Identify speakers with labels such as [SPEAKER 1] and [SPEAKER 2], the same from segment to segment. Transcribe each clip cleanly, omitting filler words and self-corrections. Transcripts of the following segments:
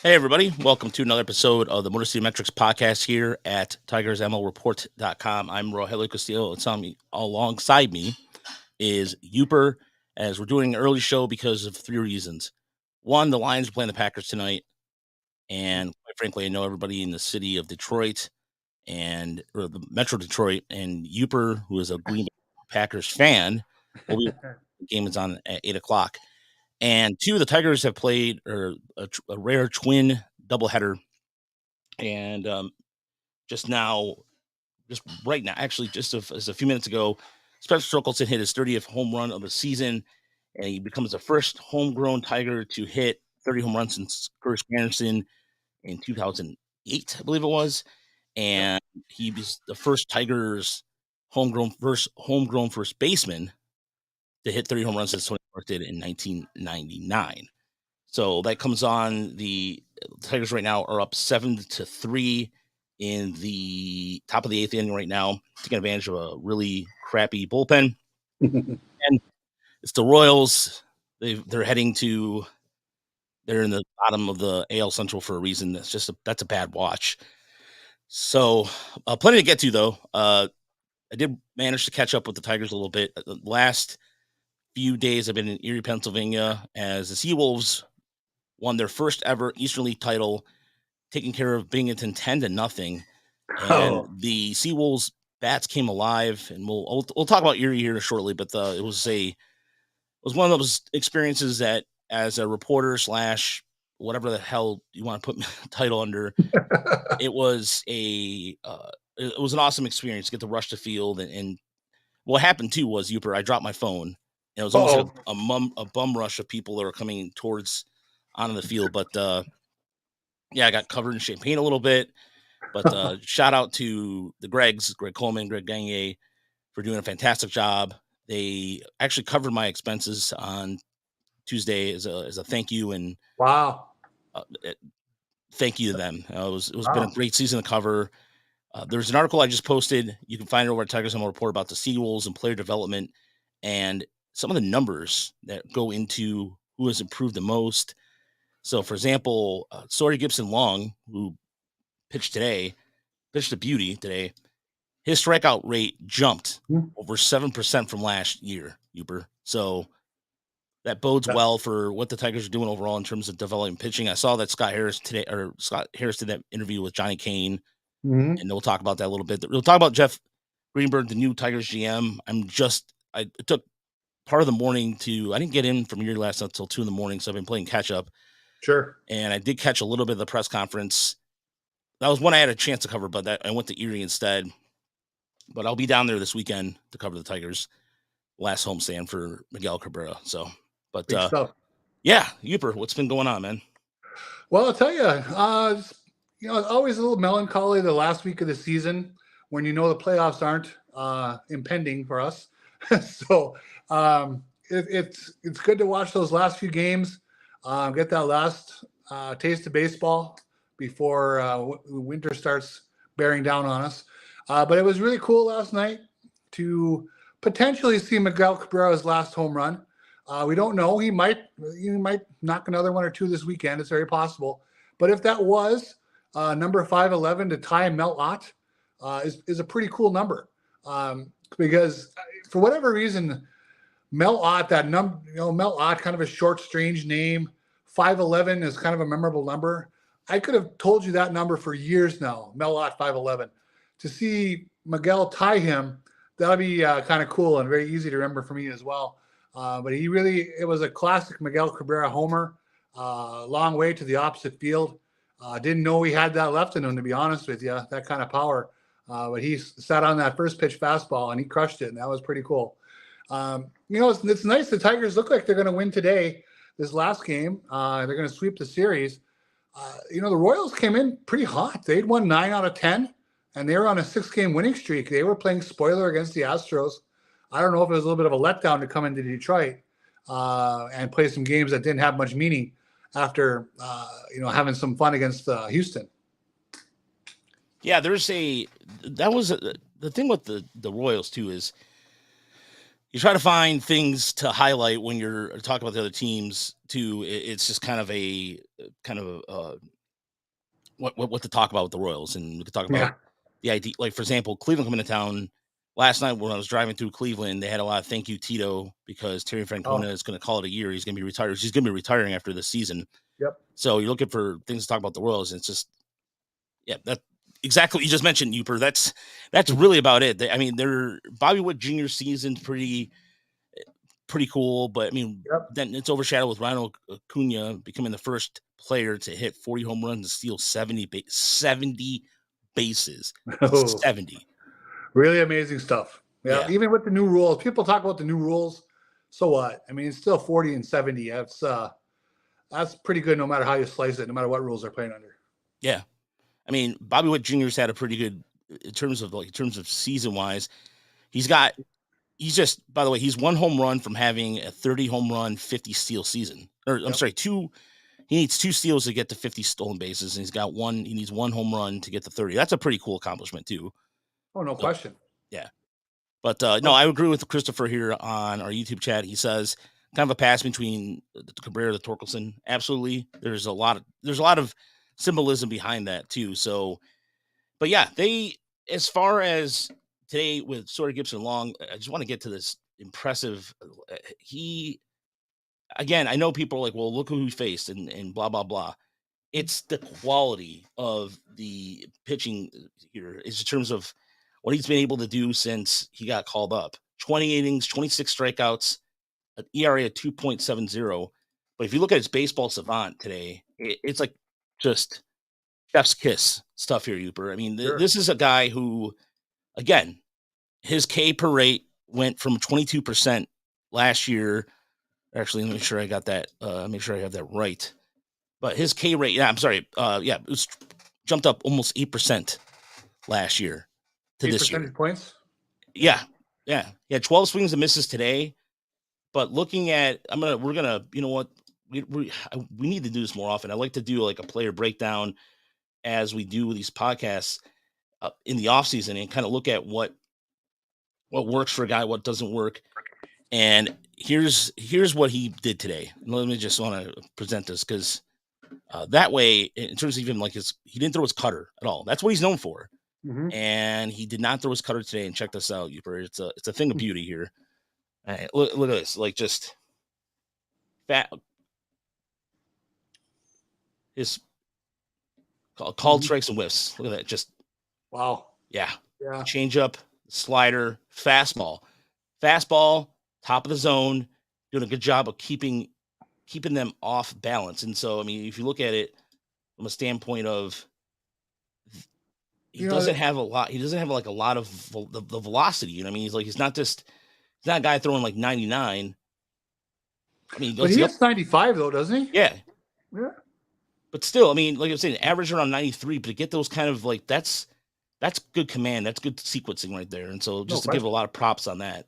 [SPEAKER 1] Hey, everybody. Welcome to another episode of the Motor City Metrics podcast here at TigersMLReport.com. I'm Rogelio Castillo. It's on me alongside me is Uper, as we're doing an early show because of three reasons. One, the Lions are playing the Packers tonight. And quite frankly, I know everybody in the city of Detroit or the Metro Detroit, and Uper, who is a Green Bay Packers fan, the game is on at 8 o'clock. And two, the Tigers have played a rare twin doubleheader. And just right now, actually, just a few minutes ago, Spencer Torkelson hit his 30th home run of the season, and he becomes the first homegrown Tiger to hit 30 home runs since Curtis Anderson in 2008, I believe it was. And he was the first Tigers homegrown first baseman to hit 30 home runs since Tony Clark did in 1999. So that comes on. The Tigers right now are up 7-3 in the top of the eighth inning right now, taking advantage of a really crappy bullpen. And it's the Royals. They're in the bottom of the AL Central for a reason. That's a bad watch. So plenty to get to, though. I did manage to catch up with the Tigers a little bit. The last few days I've been in Erie, Pennsylvania, as the SeaWolves won their first ever Eastern League title, taking care of Binghamton 10-0. And the SeaWolves bats came alive, and we'll talk about Erie here shortly. But it was one of those experiences that, as a reporter / whatever the hell you want to put title under, it was an awesome experience to get to rush the field. And what happened too was, Uper, I dropped my phone, and it was almost like a bum rush of people that were coming towards onto the field. But I got covered in champagne a little bit. But shout out to the Greg Coleman, Greg Gagne, for doing a fantastic job. They actually covered my expenses on Tuesday as a thank you, and
[SPEAKER 2] wow,
[SPEAKER 1] thank you to them. It was been a great season to cover. There's an article I just posted. You can find it over at Tigers ML Report about the SeaWolves and player development and some of the numbers that go into who has improved the most. So, for example, Sawyer Gibson-Long, who pitched a beauty today. His strikeout rate jumped over 7% from last year, Uber. So that bodes well for what the Tigers are doing overall in terms of developing pitching. I saw that Scott Harris did that interview with Johnny Kane, and we'll talk about that a little bit. We'll talk about Jeff Greenberg, the new Tigers GM. It took part of the morning I didn't get in from Erie last night until 2 a.m, so I've been playing catch up.
[SPEAKER 2] Sure.
[SPEAKER 1] And I did catch a little bit of the press conference. That was one I had a chance to cover, but I went to Erie instead. But I'll be down there this weekend to cover the Tigers' last homestand for Miguel Cabrera. So, but yeah, Uper, what's been going on, man?
[SPEAKER 2] Well, I'll tell you, it's always a little melancholy the last week of the season when the playoffs aren't impending for us. So it's good to watch those last few games, get that last taste of baseball before winter starts bearing down on us. But it was really cool last night to potentially see Miguel Cabrera's last home run. We don't know. He might knock another one or two this weekend. It's very possible. But if that was number 511 to tie Mel Ott, is a pretty cool number. Because for whatever reason, Mel Ott, Mel Ott, kind of a short, strange name. 511 is kind of a memorable number. I could have told you that number for years now, Mel Ott 511. To see Miguel tie him, that'll be kind of cool and very easy to remember for me as well. But it was a classic Miguel Cabrera homer, long way to the opposite field. Didn't know he had that left in him, to be honest with you, that kind of power. But he sat on that first pitch fastball and he crushed it, and that was pretty cool. It's nice. The Tigers look like they're going to win today, this last game. They're going to sweep the series. The Royals came in pretty hot. They'd won 9 out of 10. And they were on a 6-game winning streak. They were playing spoiler against the Astros. I don't know if it was a little bit of a letdown to come into Detroit and play some games that didn't have much meaning after, having some fun against Houston.
[SPEAKER 1] Yeah, the thing with the Royals too is you try to find things to highlight when you're talking about the other teams too. It's just kind of a what to talk about with the Royals, and we could talk about
[SPEAKER 2] Yeah.
[SPEAKER 1] the idea. Like, for example, Cleveland coming to town last night when I was driving through Cleveland. They had a lot of thank you Tito because Terry Francona is going to call it a year. He's going to be retired. He's going to be retiring after this season.
[SPEAKER 2] Yep.
[SPEAKER 1] So you're looking for things to talk about the Royals. And it's just, yeah, that exactly what you just mentioned, Uper. That's really about it. I mean, Bobby Wood Jr. season's pretty cool, but I mean, then it's overshadowed with Ronald Acuna becoming the first player to hit 40 home runs and steal 70 bases. 70.
[SPEAKER 2] Really amazing stuff. Yeah. Even with the new rules, people talk about the new rules. So what? I mean, it's still 40 and 70. That's pretty good no matter how you slice it, no matter what rules they're playing under.
[SPEAKER 1] Yeah. I mean, Bobby Witt Jr.'s had a pretty good in terms of season wise. He's just, by the way, he's one home run from having a 30 home run, 50 steal season. Or I'm sorry, he needs 2 steals to get to 50 stolen bases, and he needs 1 home run to get to 30. That's a pretty cool accomplishment too.
[SPEAKER 2] Oh, no question.
[SPEAKER 1] Yeah. But no, I agree with Christopher here on our YouTube chat. He says kind of a pass between the Cabrera and the Torkelson. Absolutely. There's a lot of symbolism behind that too. So, but yeah, as far as today with Sawyer Gipson Long, I just want to get to this impressive. Again, I know people are like, well, look who he faced and blah, blah, blah. It's the quality of the pitching here is in terms of what he's been able to do since he got called up. 20 innings, 26 strikeouts, an ERA of 2.70. But if you look at his baseball savant today, it's like just chef's kiss stuff here, Uper. I mean, this is a guy who, again, his K per rate went from 22% last year. Actually, let me make sure I got that. Make sure I have that right. But his K rate, it was jumped up almost 8% last year to this year.
[SPEAKER 2] 8% points?
[SPEAKER 1] Yeah. He had 12 swings and misses today. But looking at, we're gonna, you know what, we need to do this more often. I like to do like a player breakdown as we do these podcasts in the off season and kind of look at what works for a guy, what doesn't work. And here's what he did today. Let me just want to present this because that way, in terms of even like he didn't throw his cutter at all. That's what he's known for.
[SPEAKER 2] Mm-hmm.
[SPEAKER 1] And he did not throw his cutter today. And check this out, Uper. It's a thing of beauty here. All right, look at this. Like just fat. His called strikes and whiffs. Look at that. Just
[SPEAKER 2] wow.
[SPEAKER 1] Yeah. Change up, slider, fastball, top of the zone, doing a good job of keeping them off balance. And so, I mean, if you look at it from a standpoint of he doesn't have a lot of the velocity. You know what I mean? He's not a guy throwing like 99. I mean,
[SPEAKER 2] but he hits 95 though, doesn't he?
[SPEAKER 1] Yeah. But still, I mean, like I'm saying, average around 93, but to get those kind of like that's good command. That's good sequencing right there. And so just to give a lot of props on that.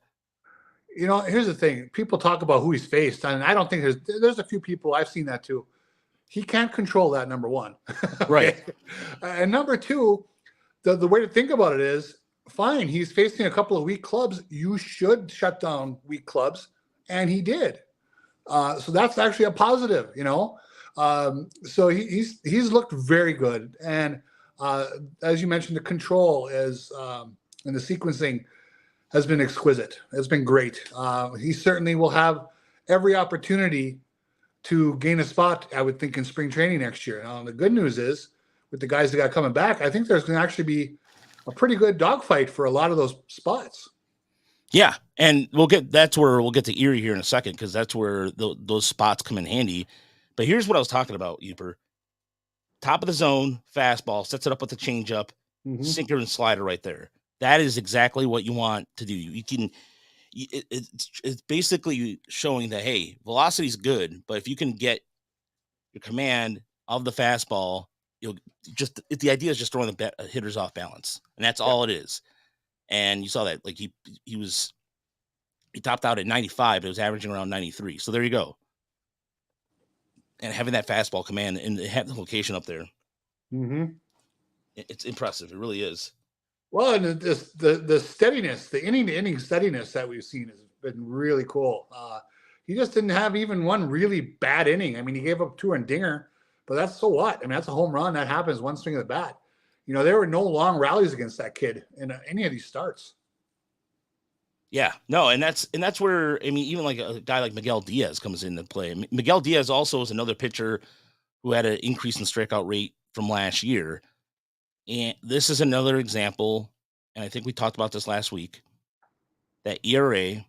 [SPEAKER 2] You know, here's the thing. People talk about who he's faced, and I don't think there's a few people, I've seen that too. He can't control that, number one.
[SPEAKER 1] Right.
[SPEAKER 2] And number two, the way to think about it is, fine, he's facing a couple of weak clubs. You should shut down weak clubs, and he did. So that's actually a positive, you know. So he's looked very good. And as you mentioned, the control is and the sequencing has been exquisite. It's been great. He certainly will have every opportunity to gain a spot, I would think, in spring training next year. Now, the good news is, with the guys that got coming back, I think there's going to actually be a pretty good dogfight for a lot of those spots.
[SPEAKER 1] Yeah, and that's where we'll get to Erie here in a second, because that's where those spots come in handy. But here's what I was talking about, Uper. Top of the zone, fastball, sets it up with the changeup, sinker and slider right there. That is exactly what you want to do. You can, it's basically showing that, hey, velocity is good, but if you can get your command of the fastball, the idea is just throwing the hitters off balance, and that's all it is. And you saw that, like he topped out at 95, but it was averaging around 93. So there you go. And having that fastball command and have the location up there, it's impressive. It really is.
[SPEAKER 2] Well, and the steadiness, the inning steadiness that we've seen has been really cool. He just didn't have even one really bad inning. I mean, he gave up 2 on Dinger, but that's so what? I mean, that's a home run. That happens one swing of the bat. There were no long rallies against that kid in any of these starts.
[SPEAKER 1] Yeah, no, and that's where, I mean, even like a guy like Miguel Diaz comes into play. Miguel Diaz also is another pitcher who had an increase in strikeout rate from last year. And this is another example, and I think we talked about this last week, that ERA,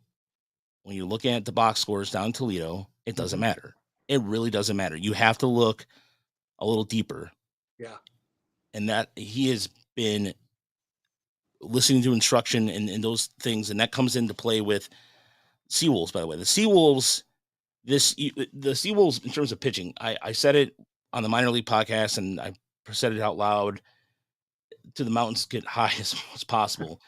[SPEAKER 1] when you're looking at the box scores down in Toledo, it doesn't matter. It really doesn't matter. You have to look a little deeper.
[SPEAKER 2] Yeah.
[SPEAKER 1] And that he has been listening to instruction and those things, and that comes into play with SeaWolves, by the way. The SeaWolves, in terms of pitching, I said it on the minor league podcast, and I said it out loud to the mountains get high as possible.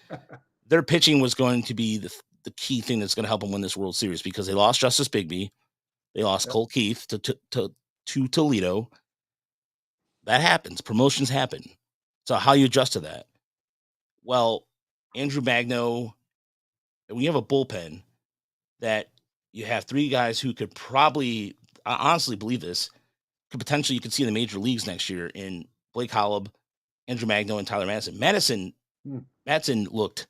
[SPEAKER 1] Their pitching was going to be the key thing that's going to help them win this World Series, because they lost Justice Bigby. They lost Cole Keith to Toledo. That happens. Promotions happen. So how you adjust to that? Well, Andrew Magno, when you have a bullpen that you have three guys who could probably, I honestly believe this, you could see in the major leagues next year in Blake Holub, Andrew Magno, and Tyler Madison. Madison looked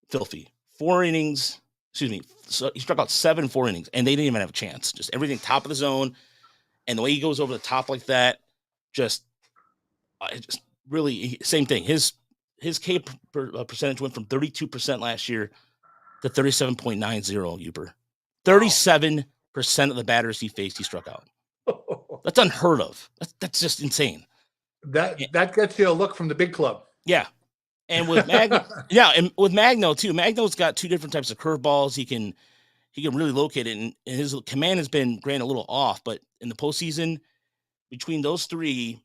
[SPEAKER 1] filthy. 4 innings, so he struck out 7 4 innings, and they didn't even have a chance. Just everything top of the zone, and the way he goes over the top like that, just really same thing. His K percentage went from 32% last year to 37.90. Uber, 37% of the batters he faced, he struck out. That's unheard of. That's just insane.
[SPEAKER 2] That gets you a look from the big club.
[SPEAKER 1] Yeah. And with Magno, and with Magno too. Magno's got 2 different types of curveballs. He can really locate it, and his command has been granted a little off. But in the postseason, between those 3,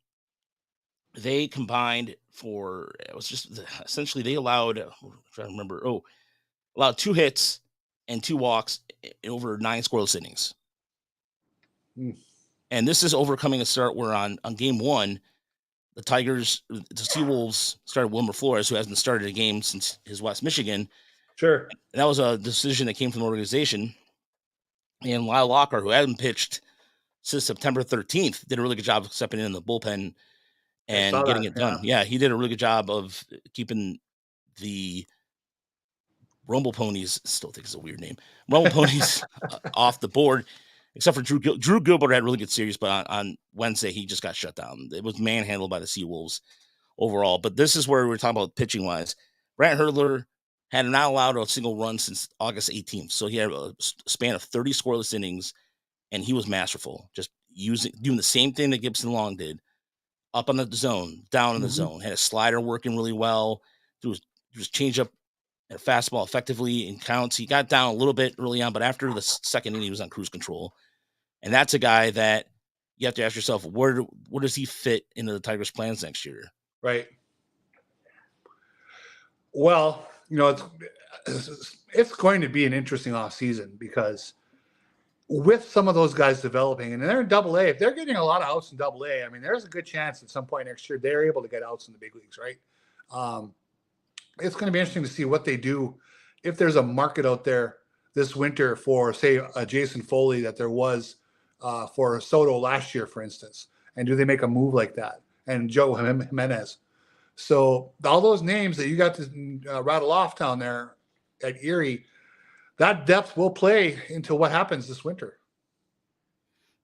[SPEAKER 1] they combined for, it was just essentially they allowed, I'm trying to remember, allowed 2 hits and 2 walks in over 9 scoreless innings. And this is overcoming a start where on game 1, the SeaWolves started Wilmer Flores, who hasn't started a game since his West Michigan.
[SPEAKER 2] Sure.
[SPEAKER 1] And that was a decision that came from the organization. And Lyle Lockhart, who hadn't pitched since September 13th, did a really good job of stepping in the bullpen and getting it done. Yeah, he did a really good job of keeping the Rumble Ponies, still think it's a weird name, Rumble Ponies off the board, except for Drew Gilbert had a really good series, but on Wednesday, he just got shut down. It was manhandled by the SeaWolves overall. But this is where we're talking about pitching-wise. Brant Hurdler had not allowed a single run since August 18th. So he had a span of 30 scoreless innings, and he was masterful, just doing the same thing that Gibson Long did, up on the zone, down in the zone, had a slider working really well, threw his changeup and fastball effectively in counts. He got down a little bit early on, but after the second inning, he was on cruise control. And that's a guy that you have to ask yourself, where does he fit into the Tigers' plans next year?
[SPEAKER 2] Right. Well, it's going to be an interesting offseason, because with some of those guys developing, and they're in Double A, if they're getting a lot of outs in Double A, I mean, there's a good chance at some point next year they're able to get outs in the big leagues, right? It's going to be interesting to see what they do, if there's a market out there this winter for, say, a Jason Foley that there was for Soto last year, for instance. And do they make a move like that? And Joe Jimenez. So all those names that you got to rattle off down there at Erie, that depth will play into what happens this winter.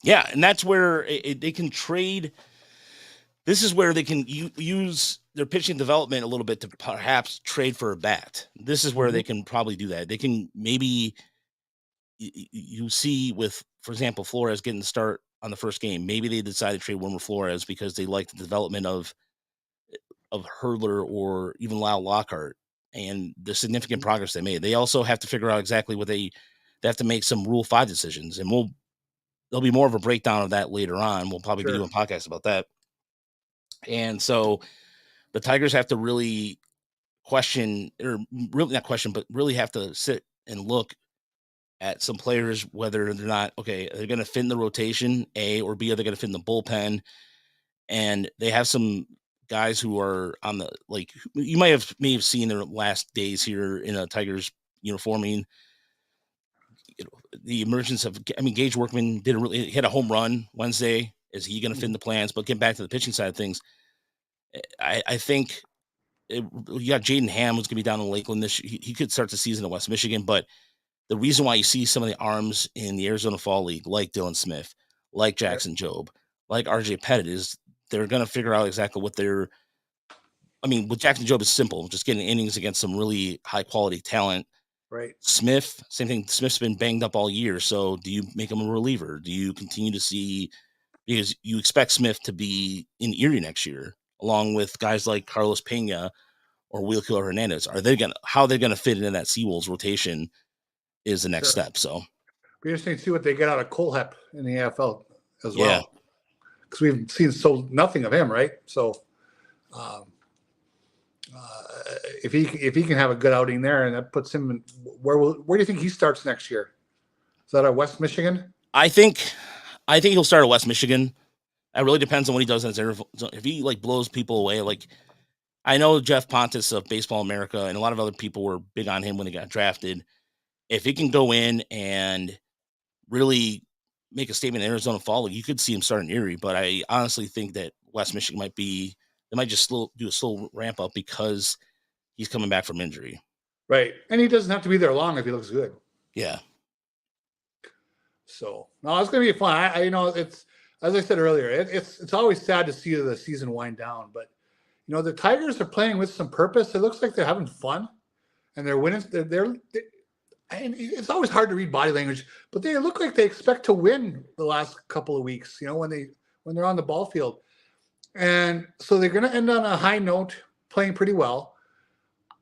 [SPEAKER 1] Yeah, and that's where they can trade. This is where they can use their pitching development a little bit to perhaps trade for a bat. This is where they can probably do that. They can maybe, you see with, for example, Flores getting the start on the first game. Maybe they decide to trade Wilmer Flores because they like the development of Hurdler or even Lyle Lockhart and the significant progress they made. They also have to figure out exactly what they have to make some Rule 5 decisions, and there'll be more of a breakdown of that later on. We'll probably be doing podcasts about that. And so the Tigers have to really question, or really not question, but really have to sit and look at some players, whether they're not, okay, they're going to fit in the rotation, A, or B, are they going to fit in the bullpen? And they have some guys who are on the, like, you may have seen their last days here in a Tigers uniform. I mean, the emergence of, Gage Workman hit a home run Wednesday. Is he going to fit in the plans? But getting back to the pitching side of things, I think you got Jaden Ham, who's going to be down in Lakeland this year. He could start the season in West Michigan, but the reason why you see some of the arms in the Arizona Fall League, like Dylan Smith, like Jackson Jobe, like RJ Pettit, is they're going to figure out exactly what they're. I mean, with Jackson Jobe, it's simple, just getting innings against some really high quality talent.
[SPEAKER 2] Right.
[SPEAKER 1] Smith, same thing. Smith's been banged up all year. So do you make him a reliever? Do you continue to see, because you expect Smith to be in Erie next year, along with guys like Carlos Pena or Wheelkill Hernandez? How are they going to fit into that SeaWolves rotation is the next step. So
[SPEAKER 2] be interesting to see what they get out of Colehep in the AFL as well. Because we've seen nothing of him, right? So if he can have a good outing there, and that puts him in, where do you think he starts next year? Is that at West Michigan?
[SPEAKER 1] I think he'll start at West Michigan. It really depends on what he does in his interval. If he like blows people away, like I know Jeff Pontus of Baseball America and a lot of other people were big on him when he got drafted. If he can go in and really make a statement in Arizona Fall League, you could see him start in Erie. But I honestly think that West Michigan they might just do a slow ramp up because he's coming back from injury.
[SPEAKER 2] Right. And he doesn't have to be there long if he looks good.
[SPEAKER 1] Yeah.
[SPEAKER 2] So no, it's going to be fun. I it's, as I said earlier, it's always sad to see the season wind down, but the Tigers are playing with some purpose. It looks like they're having fun and they're winning. And it's always hard to read body language, but they look like they expect to win the last couple of weeks, when they're on the ball field. And so they're going to end on a high note, playing pretty well.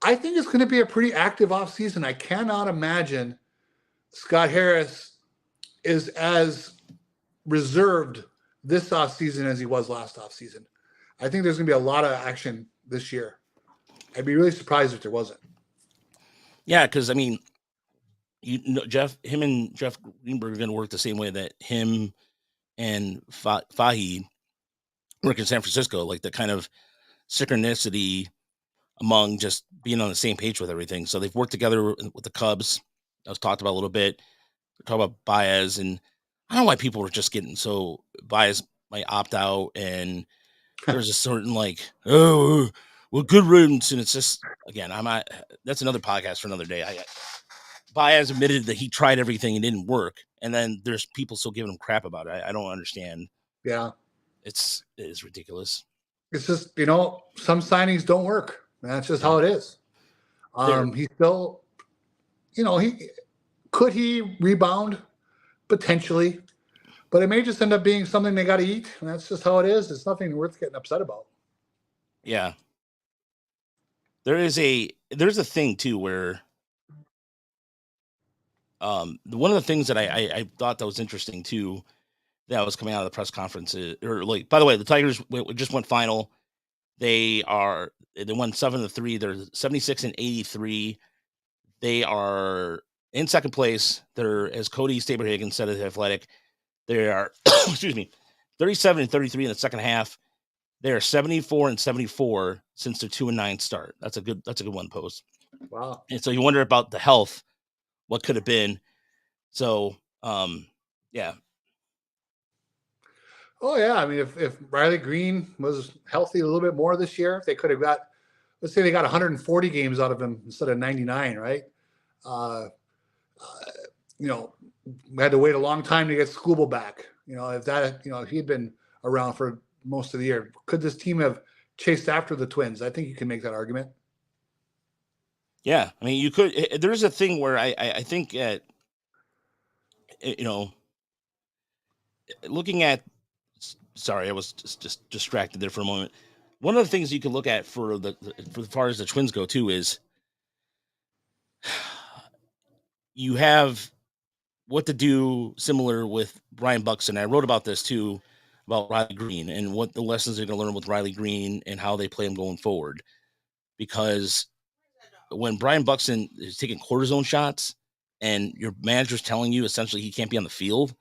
[SPEAKER 2] I think it's going to be a pretty active offseason. I cannot imagine Scott Harris is as reserved this offseason as he was last offseason. I think there's going to be a lot of action this year. I'd be really surprised if there wasn't.
[SPEAKER 1] Yeah, because I mean, him and Jeff Greenberg are going to work the same way that him and Fahey work in San Francisco, like the kind of synchronicity among just being on the same page with everything. So they've worked together with the Cubs. That was talked about a little bit. We're talking about Baez, and I don't know why people were just getting so Baez might opt out, and there's a certain well, good riddance, and it's just again, that's another podcast for another day. Baez admitted that he tried everything and didn't work, and then there's people still giving him crap about it. I don't understand.
[SPEAKER 2] Yeah,
[SPEAKER 1] it is ridiculous.
[SPEAKER 2] It's just some signings don't work. That's just how it is. He's still, could he rebound potentially, but it may just end up being something they got to eat, and that's just how it is. It's nothing worth getting upset about.
[SPEAKER 1] Yeah, there's a thing too where one of the things that I thought that was interesting too that was coming out of the press conference by the way, the Tigers just went final. They won 7-3. They're 76-83. They are in second place. They're, as Cody Staberhagen said at The Athletic, they are 37-33 in the second half. They are 74-74 since their 2-9 start. That's a good one, Post.
[SPEAKER 2] Wow.
[SPEAKER 1] And so you wonder about the health, what could have been. So yeah.
[SPEAKER 2] Oh yeah, I mean, if Riley Green was healthy a little bit more this year, they could have let's say they got 140 games out of him instead of 99, right? We had to wait a long time to get Skubal back. If he'd been around for most of the year, could this team have chased after the Twins? I think you can make that argument.
[SPEAKER 1] Yeah, I mean, you could. There's a thing where I think looking at. Sorry, I was just distracted there for a moment. One of the things you can look at for as far as the Twins go too is you have what to do similar with Brian Buxton. I wrote about this too, about Riley Green and what the lessons they're going to learn with Riley Green and how they play him going forward. Because when Brian Buxton is taking cortisone shots and your manager's telling you essentially he can't be on the field,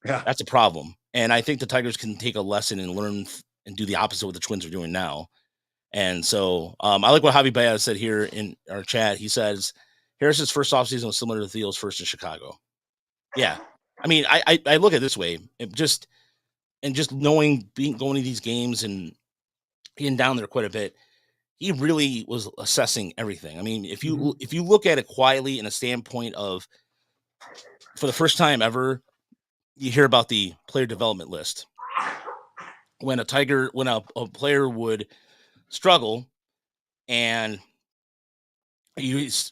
[SPEAKER 1] that's a problem. And I think the Tigers can take a lesson and learn and do the opposite of what the Twins are doing now. And so I like what Javi Baez said here in our chat. He says, Harris's first offseason was similar to Theo's first in Chicago. Yeah. I mean, I look at it this way. and just knowing going to these games and being down there quite a bit, he really was assessing everything. I mean, if
[SPEAKER 2] Mm-hmm.
[SPEAKER 1] you look at it quietly in a standpoint of, for the first time ever, you hear about the player development list. When a player would struggle, and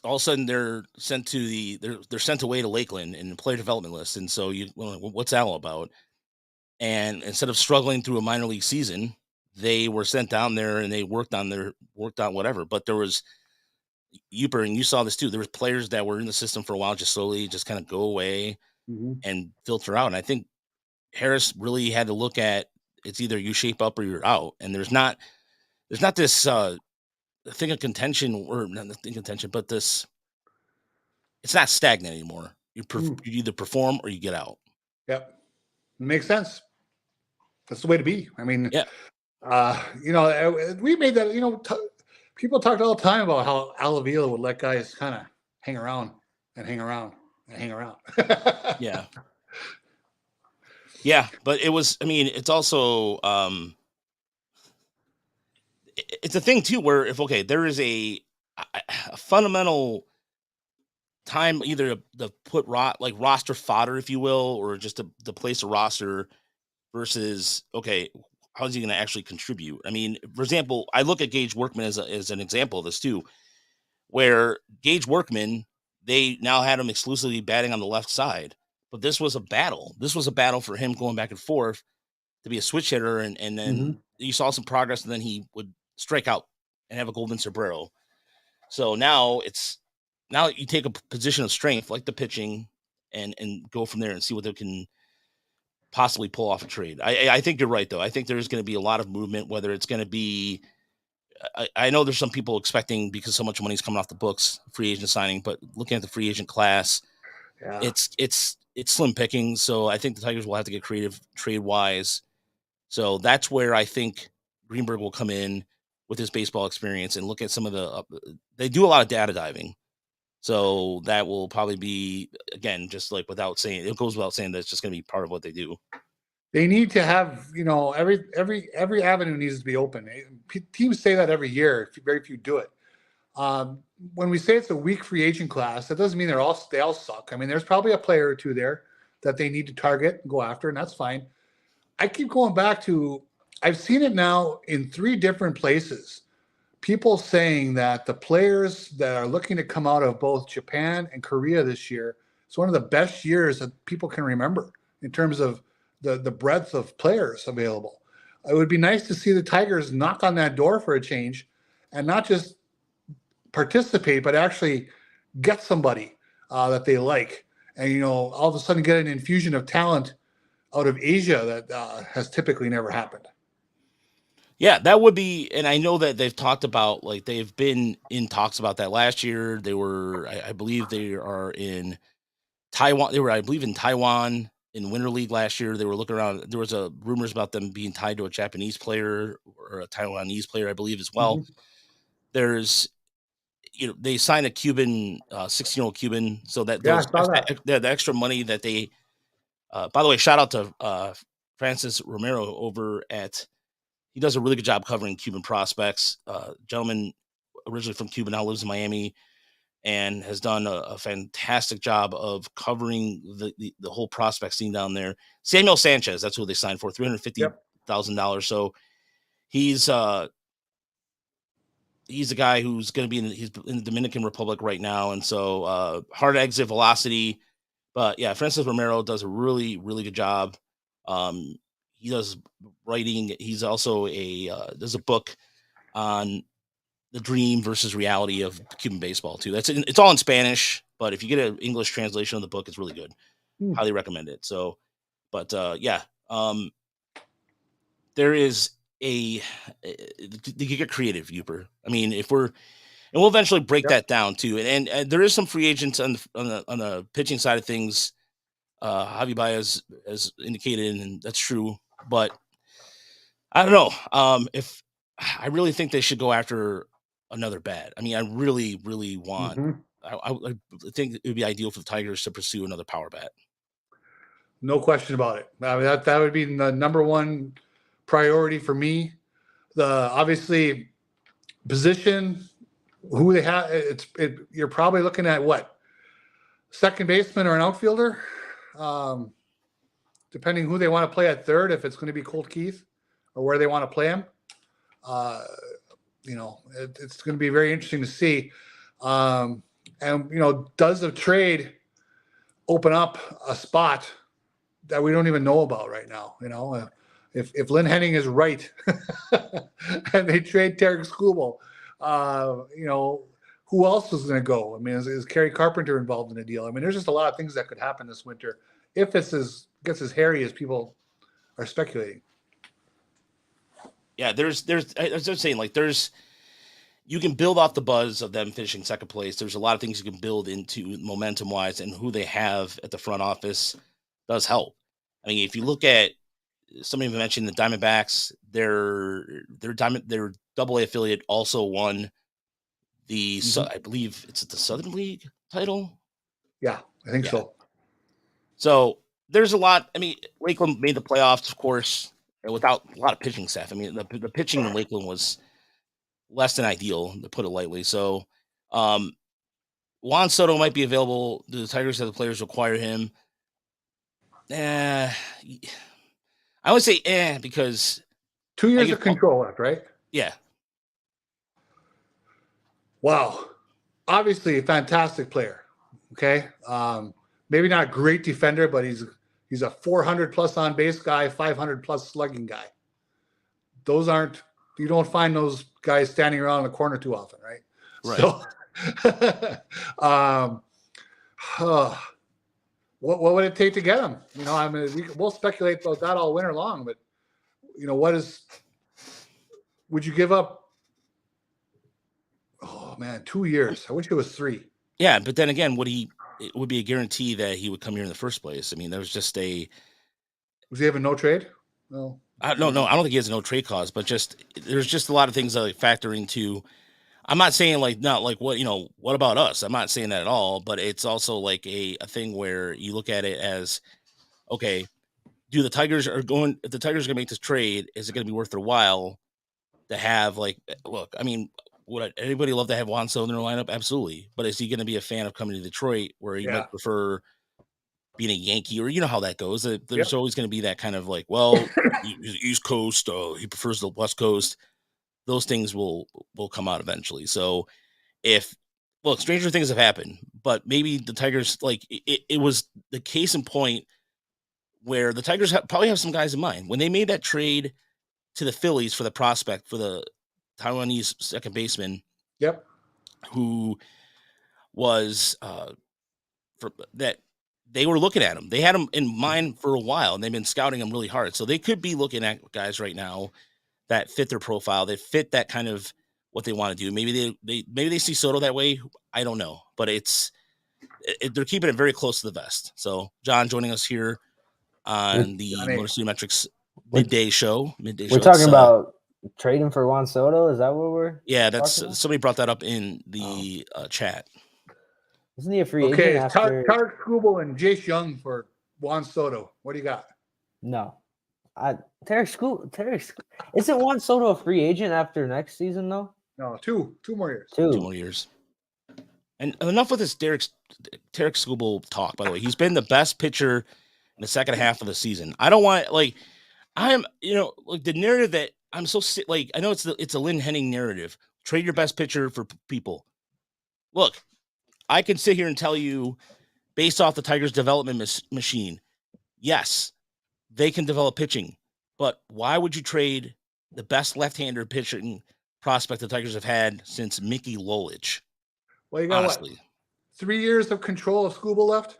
[SPEAKER 1] all of a sudden they're sent away to Lakeland in the player development list, and so what's that all about? And instead of struggling through a minor league season, they were sent down there and they worked on whatever. But there was Uper, and you saw this too. There was players that were in the system for a while, just slowly just kind of go away
[SPEAKER 2] Mm-hmm.
[SPEAKER 1] and filter out. And I think Harris really had to look at, it's either you shape up or you're out. And there's not this thing of contention, or not the thing of contention, but this, it's not stagnant anymore. You either perform or you get out.
[SPEAKER 2] Yep. Makes sense. That's the way to be. I mean,
[SPEAKER 1] Yeah.
[SPEAKER 2] We made that, people talked all the time about how Alavila would let guys kind of hang around and hang around and hang around.
[SPEAKER 1] Yeah. Yeah. But it's also, it's a thing too, where if there is a fundamental time, either to put roster fodder, if you will, or just to place a roster versus, okay, how's he going to actually contribute? I mean, for example, I look at Gage Workman as an example of this too, where Gage Workman, they now had him exclusively batting on the left side, but this was a battle. This was a battle for him going back and forth to be a switch hitter, and then you saw some progress, and then he would strike out and have a golden sombrero. So now you take a position of strength like the pitching, and go from there and see what they can possibly pull off a trade. I think you're right, though. I think there's going to be a lot of movement, whether it's going to be, I know there's some people expecting, because so much money is coming off the books, free agent signing, but looking at the free agent class,
[SPEAKER 2] Yeah.
[SPEAKER 1] it's slim picking. So I think the Tigers will have to get creative trade wise. So that's where I think Greenberg will come in with his baseball experience and look at some of they do a lot of data diving. So that will probably be, again, just like it goes without saying that it's just going to be part of what they do.
[SPEAKER 2] They need to have, every avenue needs to be open. Teams say that every year. Very few do it. When we say it's a weak free agent class, that doesn't mean they all suck. I mean, there's probably a player or two there that they need to target and go after, and that's fine. I keep going back to, I've seen it now in 3 different places. People saying that the players that are looking to come out of both Japan and Korea this year, it's one of the best years that people can remember in terms of the breadth of players available. It would be nice to see the Tigers knock on that door for a change and not just participate, but actually get somebody that they like. And, all of a sudden get an infusion of talent out of Asia that has typically never happened.
[SPEAKER 1] Yeah, that would be, and I know that they've talked about, like, they've been in talks about that last year. They were, I believe they are in Taiwan. They were, I believe, in Taiwan in Winter League last year. They were looking around. There was rumors about them being tied to a Japanese player or a Taiwanese player, I believe, as well.
[SPEAKER 2] Mm-hmm.
[SPEAKER 1] There's, they signed a Cuban, 16-year-old Cuban, so that
[SPEAKER 2] Yeah, I
[SPEAKER 1] those
[SPEAKER 2] saw that.
[SPEAKER 1] the extra money that they, by the way, shout out to Francis Romero over at, he does a really good job covering Cuban prospects. Gentleman originally from Cuba, now lives in Miami, and has done a fantastic job of covering the whole prospect scene down there. Samuel Sanchez, that's who they signed for, $350,000. So he's a guy who's going to be he's in the Dominican Republic right now, and so hard exit velocity. But yeah, Francis Romero does a really, really good job. He does writing. He's also there's a book on the dream versus reality of Cuban baseball too. It's all in Spanish, but if you get an English translation of the book, it's really good. Highly recommend it. So, but yeah, there is you get creative, Uper. I mean, and we'll eventually break that down too. And there is some free agents on the pitching side of things. Javi Baez has indicated, and that's true. But I don't know. If I really think they should go after another bat. I mean, I really, really want.
[SPEAKER 2] Mm-hmm.
[SPEAKER 1] I think it would be ideal for the Tigers to pursue another power bat.
[SPEAKER 2] No question about it. I mean, that would be the number one priority for me. The obviously position, who they have, you're probably looking at what, second baseman or an outfielder, depending who they want to play at third. If it's going to be Colt Keith or where they want to play him, it's going to be very interesting to see. And does the trade open up a spot that we don't even know about right now? If Lynn Henning is right and they trade Tarek Skubal, who else is going to go? I mean, is Kerry Carpenter involved in the deal? I mean, there's just a lot of things that could happen this winter if this gets as hairy as people are speculating.
[SPEAKER 1] Yeah, there's as I was saying, like you can build off the buzz of them finishing second place. There's a lot of things you can build into momentum wise, and who they have at the front office does help. I mean, if you look at, somebody mentioned the Diamondbacks, their Double A affiliate also won the I believe it's the Southern League title.
[SPEAKER 2] Yeah, I think so.
[SPEAKER 1] So there's a lot. I mean, Lakeland made the playoffs, of course, without a lot of pitching staff. I mean, the pitching in Lakeland was less than ideal, to put it lightly. So Juan Soto might be available. Do the Tigers have the players require him? I would say because
[SPEAKER 2] 2 years of control left, right?
[SPEAKER 1] Yeah.
[SPEAKER 2] Wow. Obviously a fantastic player. Okay. Maybe not a great defender, but he's a 400 plus on base guy, 500 plus slugging guy. You don't find those guys standing around in the corner too often, right? So, what would it take to get him? I mean, we'll speculate about that all winter long, but would you give up? Oh man, 2 years. I wish it was 3.
[SPEAKER 1] Yeah, but then again, it would be a guarantee that he would come here in the first place. I mean, there was just
[SPEAKER 2] was he having no trade?
[SPEAKER 1] No. I don't think he has a no trade clause, but there's just a lot of things that factor into. I'm not saying what about us? I'm not saying that at all, but it's also like a thing where you look at it as, okay, if the Tigers are going to make this trade, is it going to be worth their while to have, look, I mean, would anybody love to have Juan Soto in their lineup? Absolutely. But is he going to be a fan of coming to Detroit, where he might prefer being a Yankee, or how that goes? There's always going to be that kind of East Coast, he prefers the West Coast. Those things will come out eventually. So stranger things have happened, but maybe the Tigers, it was the case in point where the Tigers probably have some guys in mind when they made that trade to the Phillies for the prospect, for the Taiwanese second baseman.
[SPEAKER 2] Yep.
[SPEAKER 1] Who was that they were looking at him. They had him in mind for a while, and they've been scouting him really hard. So they could be looking at guys right now that fit their profile, that fit that kind of what they want to do. Maybe they see Soto that way. I don't know, but they're keeping it very close to the vest. So John joining us here on the Motor City Metrics midday show.
[SPEAKER 3] We're talking about trading for Juan Soto. Is that what we're?
[SPEAKER 1] Yeah, somebody brought that up in the chat.
[SPEAKER 3] Isn't he a free agent after?
[SPEAKER 2] Tarek Skubal and Jace Young for Juan Soto. What do you got?
[SPEAKER 3] No, Tarek. Isn't Juan Soto a free agent after next season though?
[SPEAKER 2] No, two more years.
[SPEAKER 1] Two more years. And enough with this Tarek Skubal talk. By the way, he's been the best pitcher in the second half of the season. I don't want the narrative that I'm so I know it's a Lynn Henning narrative. Trade your best pitcher for people. Look, I can sit here and tell you, based off the Tigers' development machine, yes, they can develop pitching, but why would you trade the best left-hander pitching prospect the Tigers have had since Mickey Lolich?
[SPEAKER 2] Well, you got honestly. 3 years of control of Skubal left?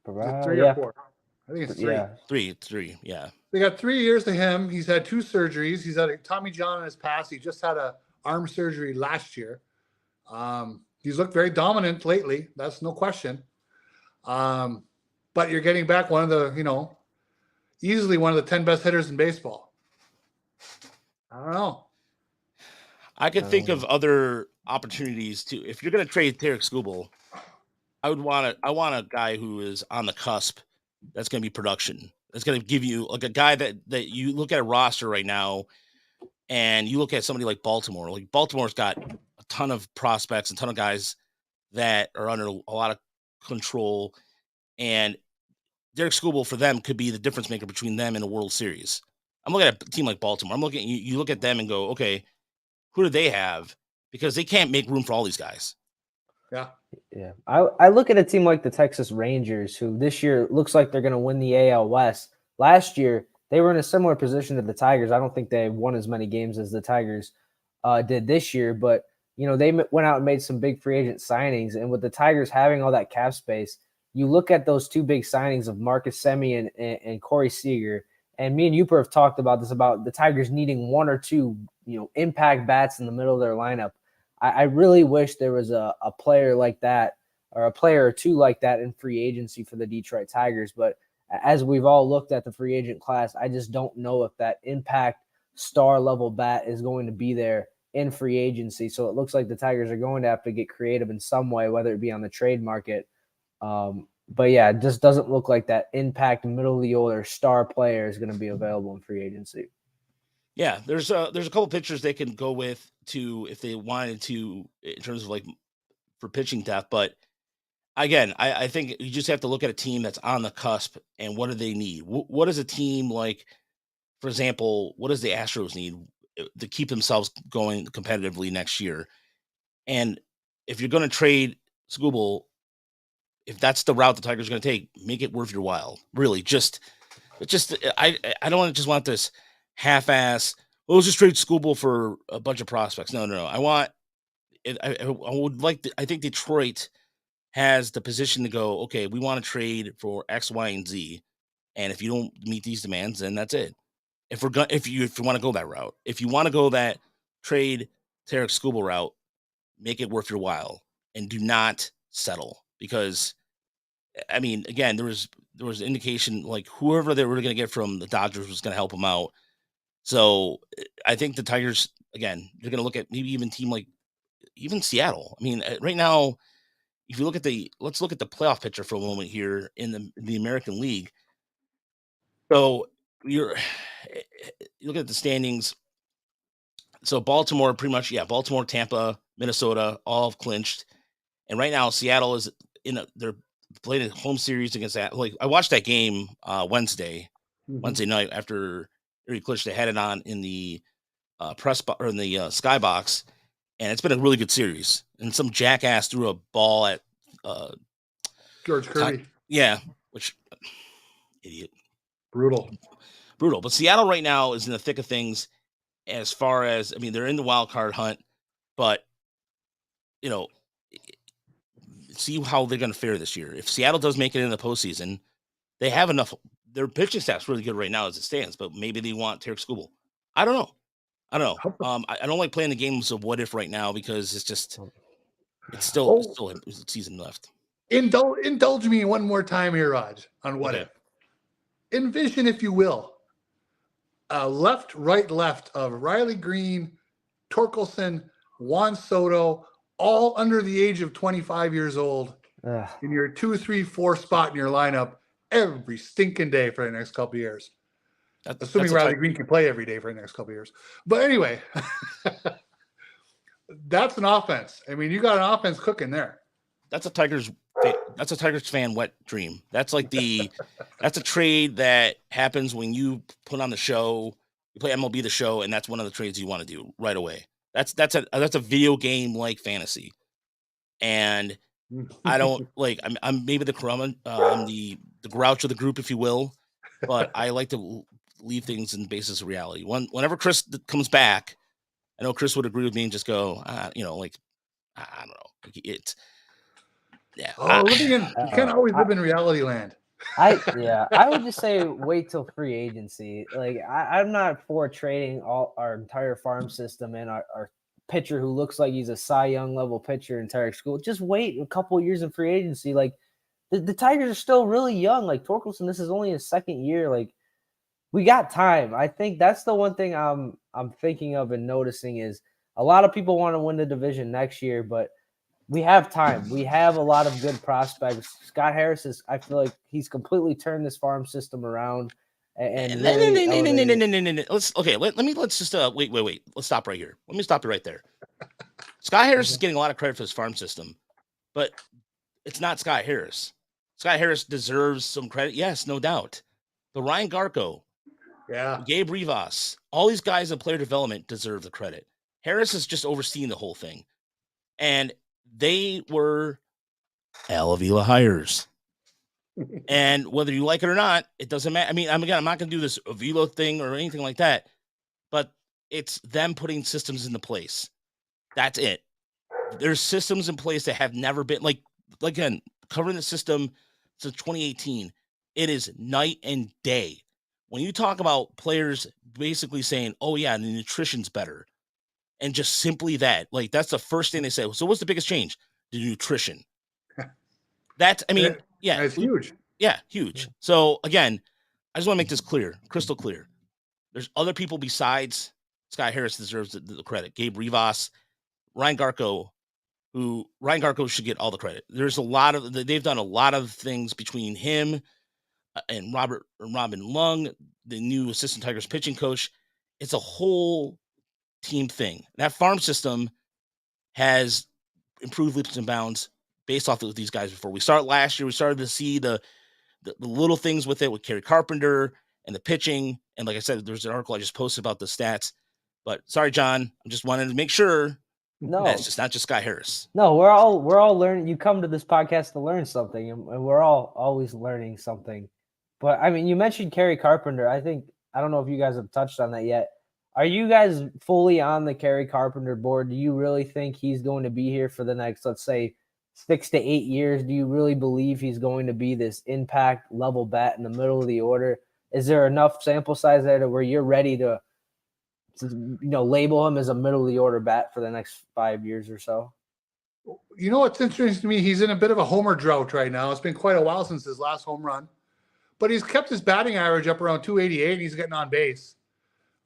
[SPEAKER 2] 3 or 4? I think it's 3.
[SPEAKER 1] Yeah. Three. Yeah.
[SPEAKER 2] They got 3 years to him. He's had 2 surgeries. He's had a Tommy John in his past. He just had a arm surgery last year. He's looked very dominant lately. That's no question. But you're getting back one of the, easily one of the 10 best hitters in baseball. I don't know. I
[SPEAKER 1] could think of other opportunities too. If you're going to trade Tarek Skubal, I want a guy who is on the cusp. That's going to be production. That's going to give you like a guy that you look at a roster right now, and you look at somebody like Baltimore. Like Baltimore's got a ton of prospects, a ton of guys that are under a lot of control, and Derek Skubal for them could be the difference maker between them and a World Series. I'm looking at a team like Baltimore. I'm looking you look at them and go, okay, who do they have? Because they can't make room for all these guys.
[SPEAKER 2] Yeah.
[SPEAKER 3] Yeah. I look at a team like the Texas Rangers, who this year looks like they're going to win the AL West. Last year, they were in a similar position to the Tigers. I don't think they won as many games as the Tigers did this year, but they went out and made some big free agent signings. And with the Tigers having all that cap space, you look at those two big signings of Marcus Semien and Corey Seager. And me and Uper have talked about this, about the Tigers needing one or two, impact bats in the middle of their lineup. I really wish there was a player like that, or a player or two like that in free agency for the Detroit Tigers. But as we've all looked at the free agent class, I just don't know if that impact star level bat is going to be there in free agency. So it looks like the Tigers are going to have to get creative in some way, whether it be on the trade market. But yeah, it just doesn't look like that impact middle of the order star player is going to be available in free agency.
[SPEAKER 1] Yeah, there's a couple pitchers they can go with to if they wanted to in terms of like for pitching depth. But again, I think you just have to look at a team that's on the cusp and what do they need? What does a team like, for example, what does the Astros need to keep themselves going competitively next year? And if you're going to trade Skubal, if that's the route the Tigers are going to take, make it worth your while. Really, I don't just want this half-ass. Well, let's just trade Skubal for a bunch of prospects. No. I want it. I would like. I think Detroit has the position to go. Okay, we want to trade for X, Y, and Z, and if you don't meet these demands, then that's it. If you want to go that route, if you want to go that trade Tarek Skubal route, make it worth your while and do not settle, because I mean, again, there was indication like whoever they were going to get from the Dodgers was going to help them out. So I think the Tigers, again, they're going to look at maybe even team like even Seattle. I mean, right now, if you look at let's look at the playoff picture for a moment here in the American League. So you look at the standings. So Baltimore, pretty much, yeah, Baltimore, Tampa, Minnesota, all have clinched. And right now, Seattle is they're playing a home series against that. Like I watched that game Wednesday night after Erie Clinched. They had it on in the press or in the skybox, and it's been a really good series. And some jackass threw a ball at
[SPEAKER 2] George Kirby.
[SPEAKER 1] Which idiot.
[SPEAKER 2] Brutal.
[SPEAKER 1] But Seattle right now is in the thick of things. As far as, I mean, they're in the wild card hunt, but see how they're going to fare this year. If Seattle does make it in the postseason, they have enough. Their pitching staff's really good right now as it stands, but maybe they want Tarek Skubal. I don't know. I don't like playing the games of what if right now, because it's still a season left.
[SPEAKER 2] Indulge me one more time here, Raj, on what if. Envision, if you will, left of Riley Green, Torkelson, Juan Soto, all under the age of 25 years old, in your 2, 3, 4 spot in your lineup every stinking day for the next couple of years. Assuming Riley Green can play every day for the next couple of years. But anyway, that's an offense. I mean, you got an offense cooking there.
[SPEAKER 1] That's a Tigers fan wet dream. That's like that's a trade that happens when you put on the show, you play MLB The Show, and that's one of the trades you want to do right away. That's a video game like fantasy, and I don't like. I'm maybe the crumb. I'm the grouch of the group, if you will, but I like to leave things in basis of reality. Whenever Chris comes back, I know Chris would agree with me and just go, like I don't know, it's. Yeah.
[SPEAKER 2] You can't always live in reality land.
[SPEAKER 3] I would just say wait till free agency. Like I'm not for trading all our entire farm system and our pitcher who looks like he's a Cy Young level pitcher in Tarek Skubal. Just wait a couple years in free agency. Like the Tigers are still really young. Like Torkelson, this is only his second year. Like we got time. I think that's the one thing I'm thinking of and noticing is a lot of people want to win the division next year, but We have time. We have a lot of good prospects. Scott Harris I feel like he's completely turned this farm system around and really elevated it.
[SPEAKER 1] Let's just wait. Let's stop right here. Let me stop you right there. Scott Harris is getting a lot of credit for his farm system, but it's not Scott Harris. Scott Harris deserves some credit. Yes, no doubt. But Ryan Garko, Gabe Rivas, all these guys in player development deserve the credit. Harris is just overseeing the whole thing. And they were Al Avila hires. And whether you like it or not, it doesn't matter. I mean, I'm not going to do this Avila thing or anything like that, but it's them putting systems into place. That's it. There's systems in place that have never been again, covering the system since 2018. It is night and day. When you talk about players basically saying, oh yeah, the nutrition's better. And just simply that, that's the first thing they say. So what's the biggest change? The nutrition. That's
[SPEAKER 2] huge.
[SPEAKER 1] Yeah, huge. So again, I just want to make this clear, crystal clear. There's other people besides Scott Harris deserves the credit. Gabe Rivas, Ryan Garko should get all the credit. They've done a lot of things between him and Robin Lung, the new assistant Tigers pitching coach. It's a whole team thing. That farm system has improved leaps and bounds based off of these guys before. We started last year. We started to see the little things with it with Kerry Carpenter and the pitching. And like I said, there's an article I just posted about the stats. But sorry, John, I just wanted to make sure it's just not just Scott Harris.
[SPEAKER 3] No, we're all learning. You come to this podcast to learn something, and we're all always learning something. But I mean, you mentioned Kerry Carpenter. I don't know if you guys have touched on that yet. Are you guys fully on the Kerry Carpenter board? Do you really think he's going to be here for the next, let's say, 6 to 8 years? Do you really believe he's going to be this impact level bat in the middle of the order? Is there enough sample size there to where you're ready to label him as a middle of the order bat for the next 5 years or so?
[SPEAKER 2] You know what's interesting to me? He's in a bit of a homer drought right now. It's been quite a while since his last home run, but he's kept his batting average up around 288 and he's getting on base.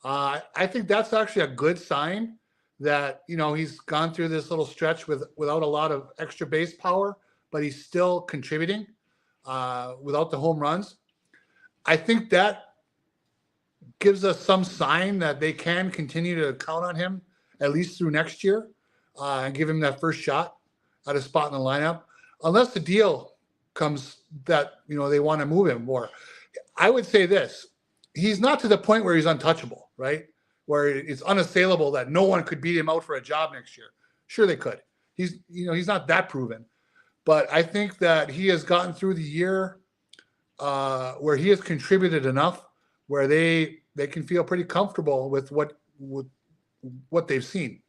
[SPEAKER 2] I think that's actually a good sign that, he's gone through this little stretch without a lot of extra base power, but he's still contributing without the home runs. I think that gives us some sign that they can continue to count on him at least through next year and give him that first shot at a spot in the lineup, unless the deal comes that, they want to move him more. I would say this. He's not to the point where he's untouchable, right? Where it's unassailable that no one could beat him out for a job next year. Sure, they could. He's not that proven, but I think that he has gotten through the year where he has contributed enough where they can feel pretty comfortable with what they've seen.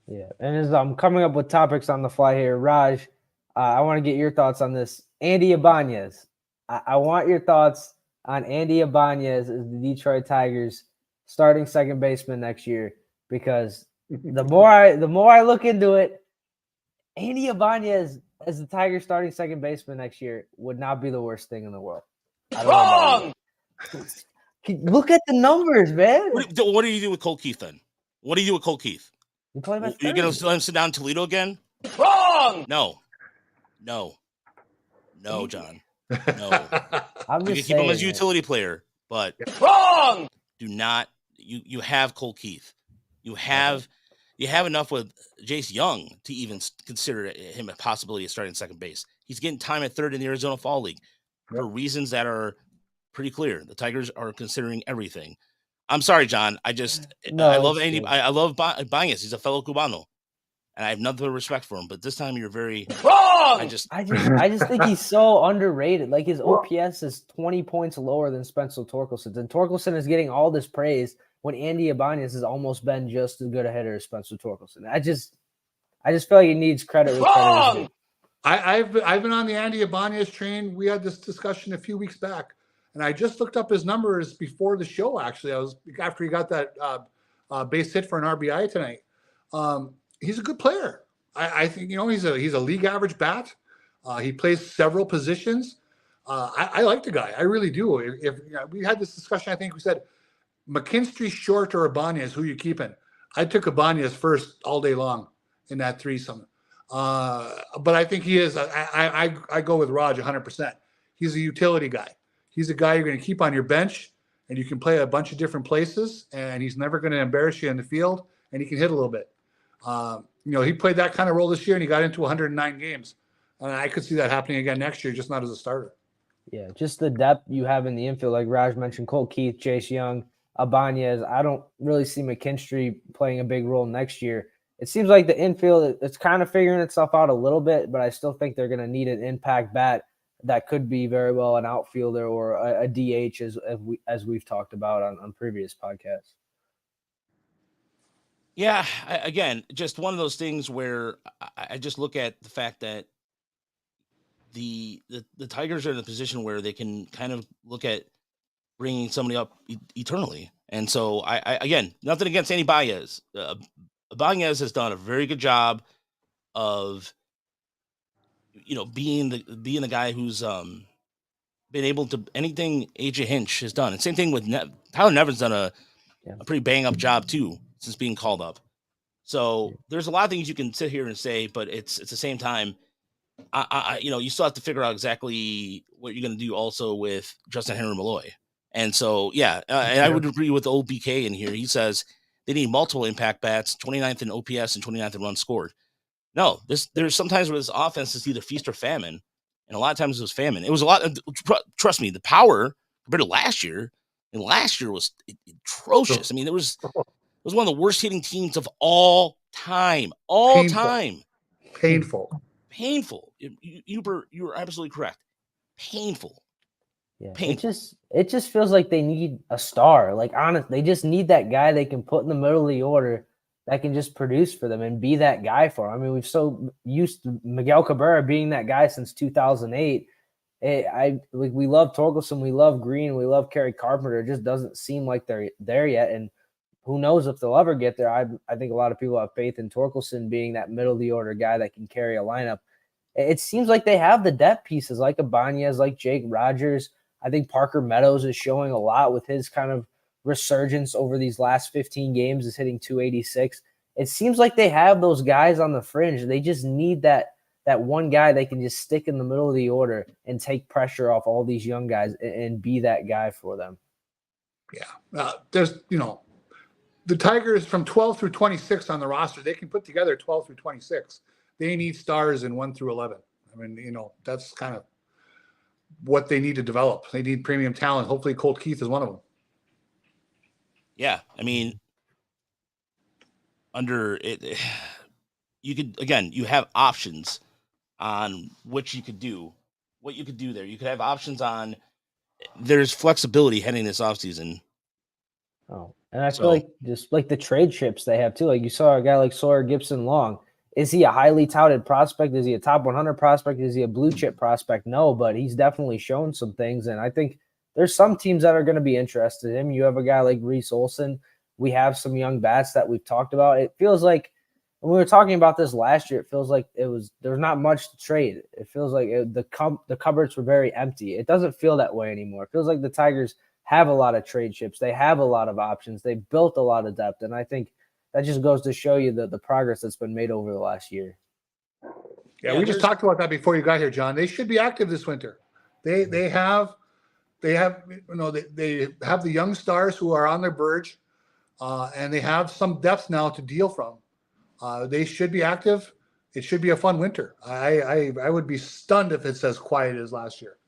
[SPEAKER 3] Yeah, and as I'm coming up with topics on the fly here, Raj, I want to get your thoughts on this. Andy Ibanez. I want your thoughts on Andy Ibanez as the Detroit Tigers starting second baseman next year, because the more I look into it, Andy Ibanez as the Tigers starting second baseman next year would not be the worst thing in the world.
[SPEAKER 1] Wrong!
[SPEAKER 3] Look at the numbers, man.
[SPEAKER 1] What do you do with Cole Keith then? What do you do with Cole Keith? You're going to let him sit down in Toledo again? Wrong! No, John. No.
[SPEAKER 3] I'm
[SPEAKER 1] you
[SPEAKER 3] just
[SPEAKER 1] can keep him as a utility player, but wrong. Do not. You have Cole Keith. You have enough with Jace Young to even consider him a possibility of starting second base. He's getting time at third in the Arizona Fall League for reasons that are pretty clear. The Tigers are considering everything. I'm sorry, John. I love Andy. I love Ibanez. He's a fellow Cubano, and I have nothing but respect for him. But this time, you're very wrong. I just
[SPEAKER 3] think he's so underrated. Like, his OPS is 20 points lower than Spencer Torkelson's, and Torkelson is getting all this praise when Andy Ibanez has almost been just as good a hitter as Spencer Torkelson. I just feel like he needs credit.
[SPEAKER 2] Wrong. I've been on the Andy Ibanez train. We had this discussion a few weeks back, and I just looked up his numbers before the show. Actually, after he got that base hit for an RBI tonight. He's a good player. I think he's a league average bat. He plays several positions. I like the guy. I really do. If we had this discussion, I think we said McKinstry, Short, or Ibanez, who you keeping? I took Ibanez first all day long in that threesome. But I think he is. I go with Raj 100%. He's a utility guy. He's a guy you're going to keep on your bench, and you can play a bunch of different places, and he's never going to embarrass you in the field, and he can hit a little bit. He played that kind of role this year, and he got into 109 games. And I could see that happening again next year, just not as a starter.
[SPEAKER 3] Yeah, just the depth you have in the infield, like Raj mentioned, Colt Keith, Jace Young, Ibanez. I don't really see McKinstry playing a big role next year. It seems like the infield, it's kind of figuring itself out a little bit, but I still think they're going to need an impact bat that could be very well an outfielder or a DH, as we've talked about on previous podcasts.
[SPEAKER 1] Yeah, again, just one of those things where I just look at the fact that the Tigers are in a position where they can kind of look at bringing somebody up eternally. And so I again, nothing against any Baez. Baez has done a very good job of being the guy who's been able to anything AJ Hinch has done. And same thing with Tyler Nevin's done a pretty bang up job too since being called up. So there's a lot of things you can sit here and say, but it's at the same time, you still have to figure out exactly what you're going to do also with Justin Henry Malloy. And so, and I would agree with the old BK in here. He says they need multiple impact bats, 29th in OPS and 29th in runs scored. No, there's sometimes where this offense is either feast or famine. And a lot of times it was famine. It was a lot of, trust me, the power compared to last year. And last year was atrocious. I mean, it was one of the worst hitting teams of all time.
[SPEAKER 2] Painful.
[SPEAKER 1] You were absolutely correct. Painful.
[SPEAKER 3] Yeah, it just feels like they need a star. Like, honest, they just need that guy they can put in the middle of the order that can just produce for them and be that guy for them. I mean, we've so used to Miguel Cabrera being that guy since 2008. We love Torkelson, we love Green, we love Kerry Carpenter. It just doesn't seem like they're there yet, and who knows if they'll ever get there. I think a lot of people have faith in Torkelson being that middle of the order guy that can carry a lineup. It seems like they have the depth pieces like Ibanez, like Jake Rogers. I think Parker Meadows is showing a lot with his kind of resurgence over these last 15 games, is hitting 286. It seems like they have those guys on the fringe. They just need that one guy they can just stick in the middle of the order and take pressure off all these young guys and be that guy for them.
[SPEAKER 2] Yeah. There's, the Tigers from 12 through 26 on the roster, they can put together 12 through 26. They need stars in 1 through 11. I mean, that's kind of what they need to develop. They need premium talent. Hopefully Colt Keith is one of them.
[SPEAKER 1] Yeah. I mean, under it, you have options on what you could do there. You could have options on, there's flexibility heading this offseason.
[SPEAKER 3] Oh, and I feel like just like the trade chips they have too. Like you saw a guy like Sawyer Gibson Long. Is he a highly touted prospect? Is he a top 100 prospect? Is he a blue chip prospect? No, but he's definitely shown some things. And I think there's some teams that are going to be interested in him. You have a guy like Reese Olson. We have some young bats that we've talked about. It feels like when we were talking about this last year, it feels like there was not much to trade. It feels like the cupboards were very empty. It doesn't feel that way anymore. It feels like the Tigers have a lot of trade chips. They have a lot of options. They built a lot of depth. And I think that just goes to show you the progress that's been made over the last year.
[SPEAKER 2] Yeah, we just talked about that before you got here, John. They should be active this winter. They have the young stars who are on their verge, and they have some depth now to deal from. They should be active. It should be a fun winter. I would be stunned if it's as quiet as last year.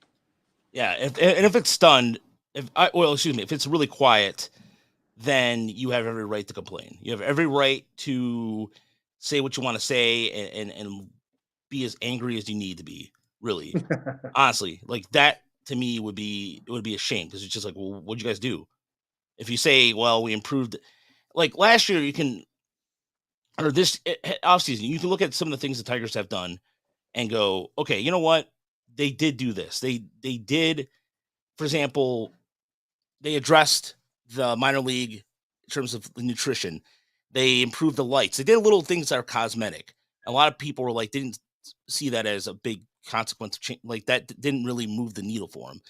[SPEAKER 1] Yeah, if it's stunned, if it's really quiet, then you have every right to complain. You have every right to say what you want to say and be as angry as you need to be, really. Honestly, like that to me would be a shame, because it's just like, well, what'd you guys do? If you say, well, we improved, like last year, or this offseason, you can look at some of the things the Tigers have done and go, okay, you know what? They did do this. They did, for example, they addressed the minor league in terms of the nutrition. They improved the lights. They did little things that are cosmetic. A lot of people were like, didn't see that as a big consequence of change. Like that didn't really move the needle for them.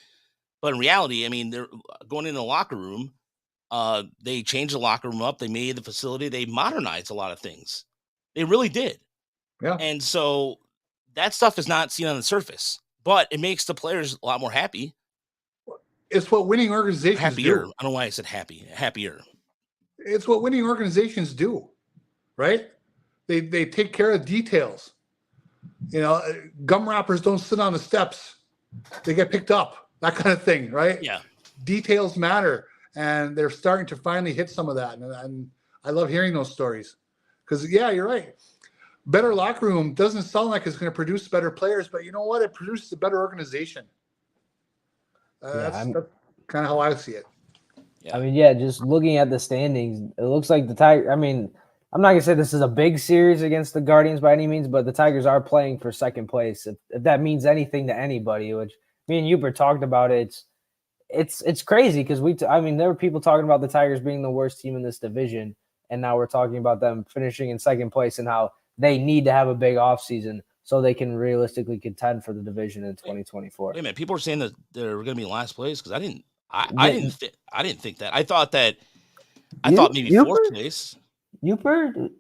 [SPEAKER 1] But in reality, I mean, they're going in the locker room. They changed the locker room up. They made the facility. They modernized a lot of things. They really did.
[SPEAKER 2] Yeah.
[SPEAKER 1] And so that stuff is not seen on the surface, but it makes the players a lot more happy.
[SPEAKER 2] It's what winning organizations
[SPEAKER 1] Happier.
[SPEAKER 2] do.
[SPEAKER 1] I don't know why I said happy. Happier.
[SPEAKER 2] It's what winning organizations do, right? They take care of details. You know, gum wrappers don't sit on the steps; they get picked up. That kind of thing, right?
[SPEAKER 1] Yeah.
[SPEAKER 2] Details matter, and they're starting to finally hit some of that. And I love hearing those stories because, yeah, you're right. Better locker room doesn't sound like it's going to produce better players, but you know what? It produces a better organization. That's kind of how I see it.
[SPEAKER 3] Yeah. I mean, yeah, just looking at the standings, it looks like the Tigers. I mean, I'm not gonna say this is a big series against the Guardians by any means, but the Tigers are playing for second place. If that means anything to anybody, which me and Hubert talked about, it's crazy because I mean, there were people talking about the Tigers being the worst team in this division, and now we're talking about them finishing in second place and how they need to have a big offseason so they can realistically contend for the division in 2024.
[SPEAKER 1] Wait a minute, people are saying that they're going to be in last place because I didn't think that. I thought maybe fourth place.
[SPEAKER 3] Uper?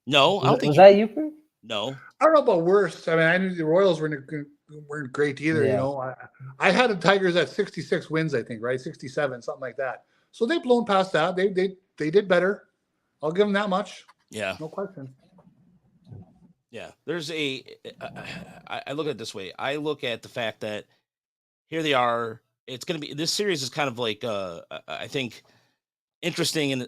[SPEAKER 1] No, I don't think.
[SPEAKER 3] Was that Uper?
[SPEAKER 1] No.
[SPEAKER 2] I don't know about worst. I mean, I knew the Royals weren't great either. Yeah. You know, I had the Tigers at 66 wins, I think, right? 67, something like that. So they've blown past that. They did better. I'll give them that much.
[SPEAKER 1] Yeah,
[SPEAKER 2] no question.
[SPEAKER 1] Yeah, there's I look at it this way. I look at the fact that here they are. It's going to be, this series is kind of like I think interesting in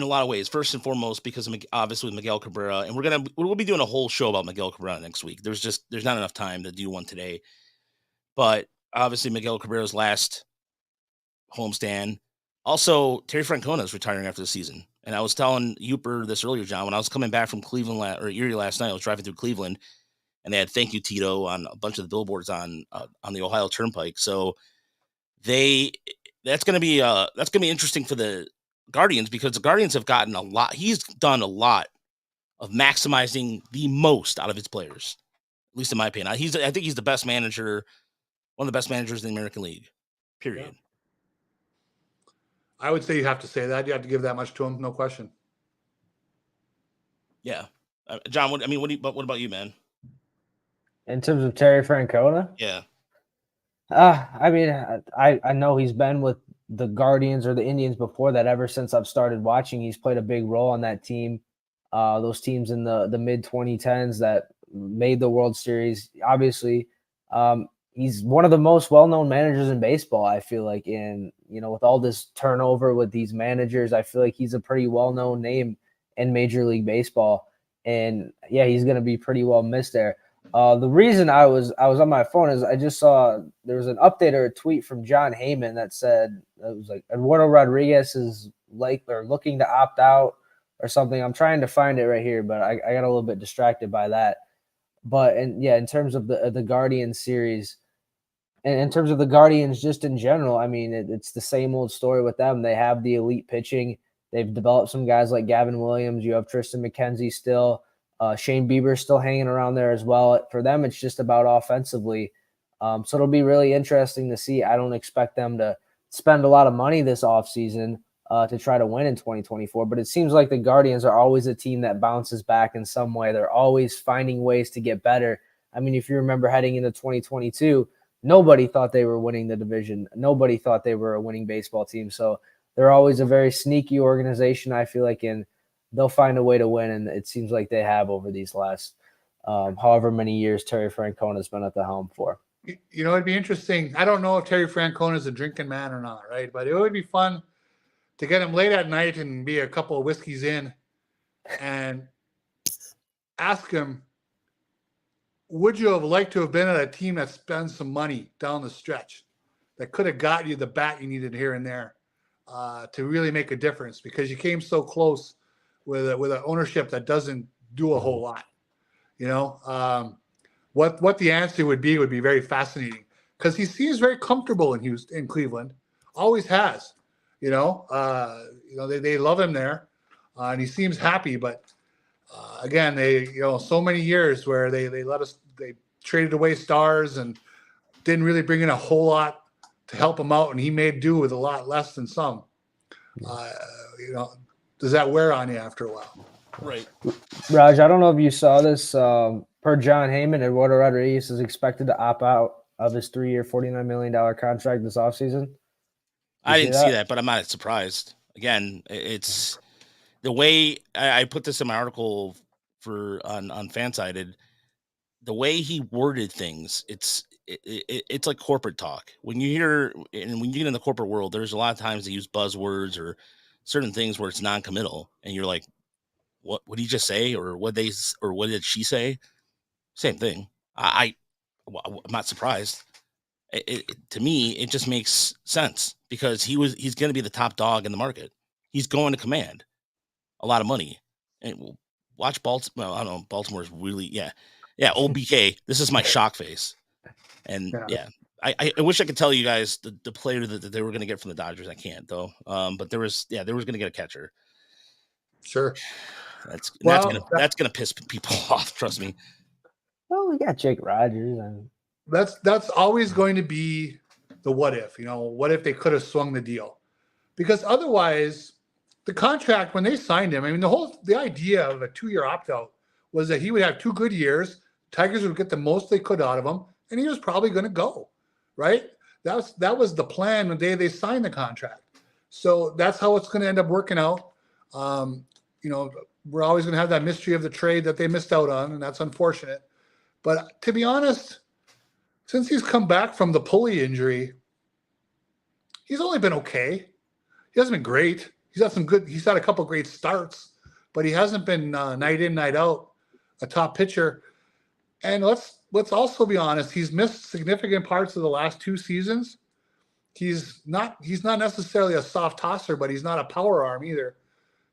[SPEAKER 1] a lot of ways. First and foremost, because of, obviously with Miguel Cabrera, and we'll be doing a whole show about Miguel Cabrera next week. There's not enough time to do one today, but obviously Miguel Cabrera's last homestand. Also, Terry Francona is retiring after the season, and I was telling Uper this earlier, John, when I was coming back from Cleveland or Erie last night. I was driving through Cleveland, and they had "Thank You Tito" on a bunch of the billboards on the Ohio Turnpike. So that's going to be interesting for the Guardians, because the Guardians have gotten a lot. He's done a lot of maximizing the most out of his players, at least in my opinion. I think he's the best manager, one of the best managers in the American League, period.
[SPEAKER 2] Yeah. I would say you have to say that. You have to give that much to him, no question.
[SPEAKER 1] Yeah. John, what about you, man?
[SPEAKER 3] In terms of Terry Francona?
[SPEAKER 1] Yeah.
[SPEAKER 3] I mean, I know he's been with the Guardians or the Indians before that. Ever since I've started watching, he's played a big role on that team. Those teams in the mid 2010s that made the World Series. Obviously, he's one of the most well-known managers in baseball, I feel like. And, with all this turnover with these managers, I feel like he's a pretty well-known name in Major League Baseball. And yeah, he's going to be pretty well missed there. The reason I was on my phone is I just saw there was an update or a tweet from John Heyman that said it was like Eduardo Rodriguez is looking to opt out or something. I'm trying to find it right here, but I got a little bit distracted by that. But in terms of the Guardians series, and in terms of the Guardians just in general, I mean, it's the same old story with them. They have the elite pitching. They've developed some guys like Gavin Williams. You have Tristan McKenzie still. Shane Bieber's still hanging around there as well. For them, it's just about offensively. So it'll be really interesting to see. I don't expect them to spend a lot of money this offseason to try to win in 2024. But it seems like the Guardians are always a team that bounces back in some way. They're always finding ways to get better. I mean, if you remember heading into 2022, nobody thought they were winning the division. Nobody thought they were a winning baseball team. So they're always a very sneaky organization, I feel like, and they'll find a way to win. And it seems like they have over these last however many years Terry Francona has been at the helm for.
[SPEAKER 2] It'd be interesting. I don't know if Terry Francona is a drinking man or not, right? But it would be fun to get him late at night and be a couple of whiskeys in and ask him, would you have liked to have been at a team that spent some money down the stretch that could have got you the bat you needed here and there to really make a difference, because you came so close with an ownership that doesn't do a whole lot? What the answer would be very fascinating, because he seems very comfortable in Cleveland, always has. They love him there, and he seems happy. But again, so many years where they traded away stars and didn't really bring in a whole lot to help him out, and he made do with a lot less than some. Does that wear on you after a while?
[SPEAKER 1] Right.
[SPEAKER 3] Raj, I don't know if you saw this. Per John Heyman, Eduardo Rodriguez is expected to opt out of his 3-year, $49 million contract this offseason.
[SPEAKER 1] I didn't see that, but I'm not surprised. Again, it's the way I put this in my article on Fansided. The way he worded things, it's like corporate talk. When you hear and when you get in the corporate world, there's a lot of times they use buzzwords or certain things where it's non-committal, and you're like, "What did he just say?" or what did she say? Same thing. I'm not surprised. To me, it just makes sense because he's going to be the top dog in the market. He's going to command a lot of money. And watch Baltimore. Well, I don't know. Baltimore's really, yeah. Old BK. This is my shock face. And I wish I could tell you guys the player that they were going to get from the Dodgers. I can't though. But they was going to get a catcher.
[SPEAKER 2] Sure.
[SPEAKER 1] That's gonna piss people off. Trust me.
[SPEAKER 3] Well, we got Jake Rogers.
[SPEAKER 2] That's always going to be the what if. What if they could have swung the deal? Because otherwise, the contract when they signed him, I mean, the idea of a 2-year opt-out was that he would have 2 good years. Tigers would get the most they could out of him, and he was probably going to go, right? That was the plan the day they signed the contract. So that's how it's going to end up working out. We're always going to have that mystery of the trade that they missed out on, and that's unfortunate. But to be honest, since he's come back from the pulley injury, he's only been okay. He hasn't been great. He's had a couple great starts, but he hasn't been night in, night out a top pitcher. And let's also be honest, he's missed significant parts of the last 2 seasons. He's not necessarily a soft tosser, but he's not a power arm either.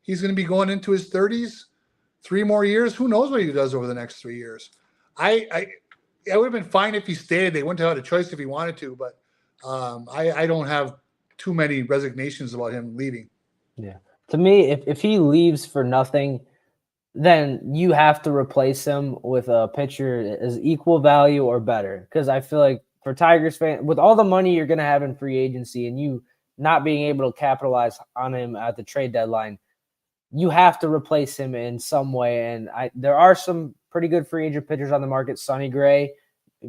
[SPEAKER 2] He's going to be going into his 30s, 3 more years. Who knows what he does over the next 3 years? I would have been fine if he stayed. They wouldn't have had a choice if he wanted to, but I don't have too many resignations about him leaving.
[SPEAKER 3] Yeah. To me, if he leaves for nothing, then you have to replace him with a pitcher as equal value or better. Because I feel like for Tigers fans, with all the money you're going to have in free agency and you not being able to capitalize on him at the trade deadline, you have to replace him in some way. And there are some pretty good free agent pitchers on the market. Sonny Gray,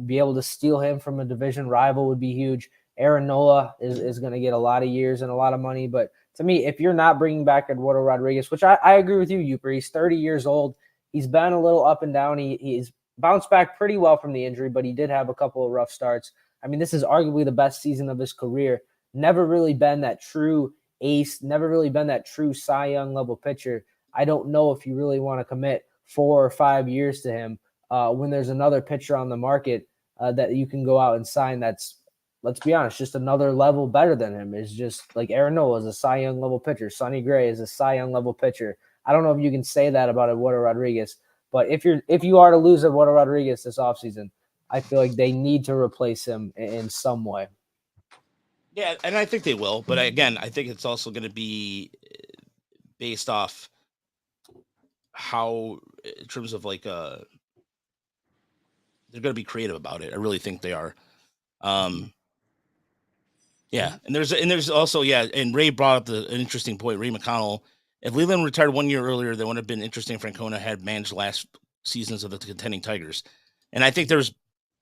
[SPEAKER 3] be able to steal him from a division rival would be huge. Aaron Nola is going to get a lot of years and a lot of money. But to me, if you're not bringing back Eduardo Rodriguez, which I agree with you, Uper, he's 30 years old. He's been a little up and down. He's bounced back pretty well from the injury, but he did have a couple of rough starts. I mean, this is arguably the best season of his career. Never really been that true ace, never really been that true Cy Young level pitcher. I don't know if you really want to commit 4 or 5 years to him when there's another pitcher on the market that you can go out and sign that's, let's be honest, just another level better than him. Is just like Aaron Nola is a Cy Young level pitcher. Sonny Gray is a Cy Young level pitcher. I don't know if you can say that about Eduardo Rodriguez, but if you are to lose Eduardo Rodriguez this offseason, I feel like they need to replace him in some way.
[SPEAKER 1] Yeah, and I think they will. But again, I think it's also going to be based off how, in terms of like, they're going to be creative about it. I really think they are. Yeah, and there's also, and Ray brought up an interesting point. Ray McConnell, if Leland retired 1 year earlier, that would have been interesting. Francona had managed last seasons of the contending Tigers, and I think there's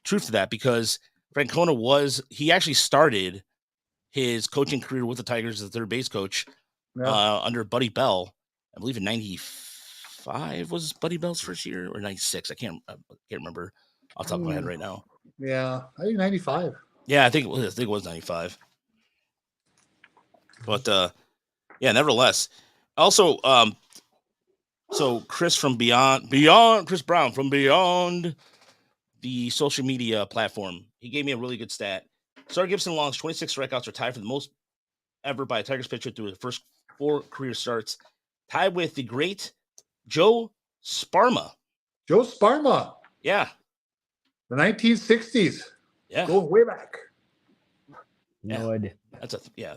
[SPEAKER 1] truth to that because Francona he actually started his coaching career with the Tigers as a third base coach under Buddy Bell. I believe in 95 was Buddy Bell's first year, or 96. I can't remember off the top of my head right now.
[SPEAKER 2] Yeah, I think 95.
[SPEAKER 1] Yeah, I think it was 95. But nevertheless, also, so Chris from Chris Brown from Beyond the social media platform, he gave me a really good stat. Star Gibson Long's 26 strikeouts are tied for the most ever by a Tigers pitcher through his first 4 career starts, tied with the great Joe Sparma.
[SPEAKER 2] Joe Sparma.
[SPEAKER 1] Yeah.
[SPEAKER 2] The 1960s.
[SPEAKER 1] Yeah.
[SPEAKER 2] Going way back.
[SPEAKER 3] No idea.
[SPEAKER 1] He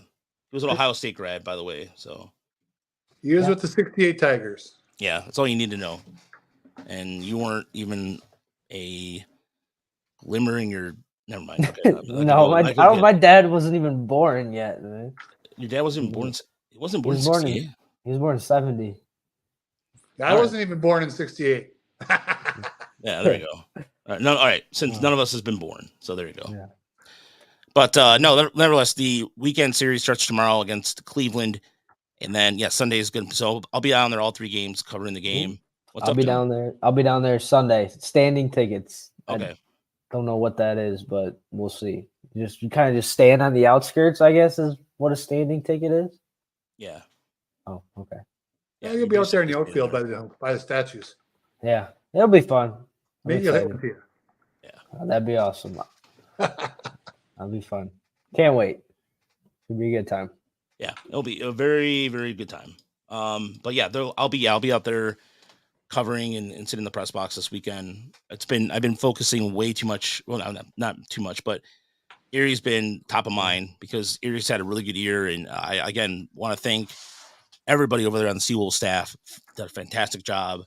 [SPEAKER 1] was an Ohio State grad, by the way. So
[SPEAKER 2] he was with the 68 Tigers.
[SPEAKER 1] Yeah, that's all you need to know. And you weren't even a glimmer in your. Never mind. Okay,
[SPEAKER 3] no, my dad wasn't even born yet. Man.
[SPEAKER 1] Your dad wasn't born. He wasn't born in 68.
[SPEAKER 3] He was born in 70.
[SPEAKER 2] I wasn't even born in 68.
[SPEAKER 1] Yeah, there you go. All right. Since none of us has been born, so there you go.
[SPEAKER 3] Yeah.
[SPEAKER 1] But no, nevertheless, the weekend series starts tomorrow against Cleveland, and then Sunday is good. So I'll be down there all 3 games covering the game. What's
[SPEAKER 3] I'll
[SPEAKER 1] up,
[SPEAKER 3] be
[SPEAKER 1] John?
[SPEAKER 3] down there. I'll be down there Sunday. Standing tickets.
[SPEAKER 1] Okay.
[SPEAKER 3] I don't know what that is, but we'll see. You kind of just stand on the outskirts, I guess, is what a standing ticket is.
[SPEAKER 1] Yeah.
[SPEAKER 3] Oh, okay.
[SPEAKER 2] Yeah, you'll be out there in the outfield by the statues.
[SPEAKER 3] Yeah, it'll be fun.
[SPEAKER 2] Maybe you'll hit one to you.
[SPEAKER 1] Yeah.
[SPEAKER 3] Oh, that'd be awesome. That'll be fun. Can't wait. It'll be a good time.
[SPEAKER 1] Yeah, it'll be a very, very good time. But yeah, I'll be out there covering and sitting in the press box this weekend. I've been focusing way too much. Well, not too much, but Erie's been top of mind because Erie's had a really good year, and I again want to thank everybody over there on the SeaWolves staff. Did a fantastic job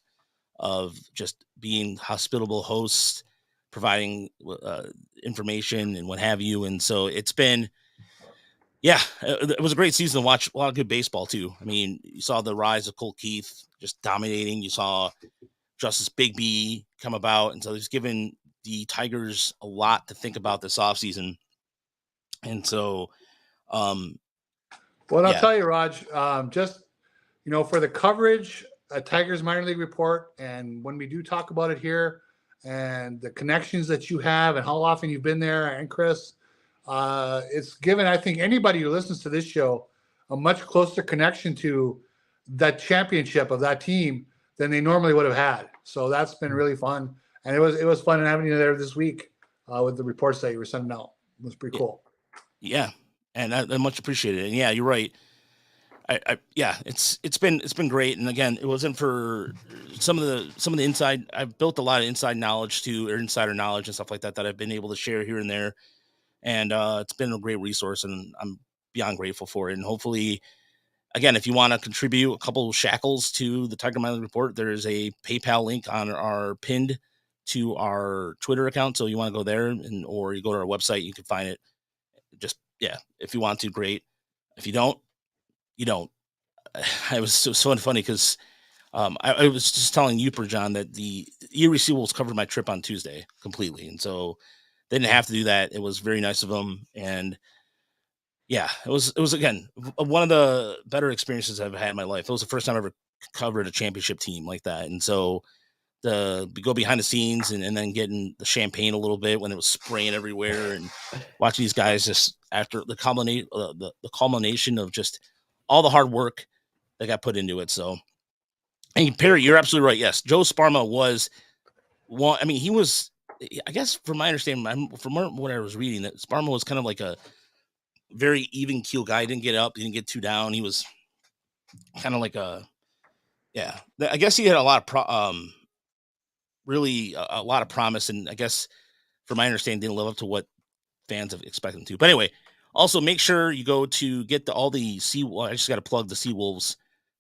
[SPEAKER 1] of just being hospitable hosts, providing information and what have you. And so it's been, it was a great season to watch. A lot of good baseball too. I mean, you saw the rise of Cole Keith just dominating. You saw Justice Big B come about, and so it's given the Tigers a lot to think about this offseason. And so,
[SPEAKER 2] well, I'll tell you, Raj, just for the coverage, Tigers minor league report, and when we do talk about it here, and the connections that you have, and how often you've been there, and Chris, it's given, I think, anybody who listens to this show a much closer connection to that championship of that team than they normally would have had. So that's been really fun, and it was fun having you there this week with the reports that you were sending out. It was pretty cool.
[SPEAKER 1] Yeah, and I much appreciated it. And yeah, you're right. It's been great. And again, it wasn't for some of the inside. I've built a lot of inside knowledge or insider knowledge and stuff like that I've been able to share here and there. And it's been a great resource, and I'm beyond grateful for it. And hopefully, again, if you want to contribute a couple of shekels to the Tiger Minor Report, there is a PayPal link on our pinned to our Twitter account. So you want to go there, or you go to our website, you can find it. Just if you want to, great. If you don't, you don't. It was so funny because I was just telling you, John, that the Erie SeaWolves covered my trip on Tuesday completely, and so they didn't have to do that. It was very nice of them, and it was again one of the better experiences I've had in my life. It was the first time I ever covered a championship team like that, and so go behind the scenes and then getting the champagne a little bit when it was spraying everywhere, and watching these guys just after the culmination of just all the hard work that got put into it. So, and Perry, you're absolutely right. Yes, Joe Sparma was one. I mean, he was, I guess, from my understanding, from what I was reading, that Sparma was kind of like a very even keel guy. He didn't get up, he didn't get too down. He was kind of like I guess he had a lot of really a lot of promise, and I guess from my understanding didn't live up to what fans have expected him to. But anyway, also make sure you go to get all the I just got to plug the SeaWolves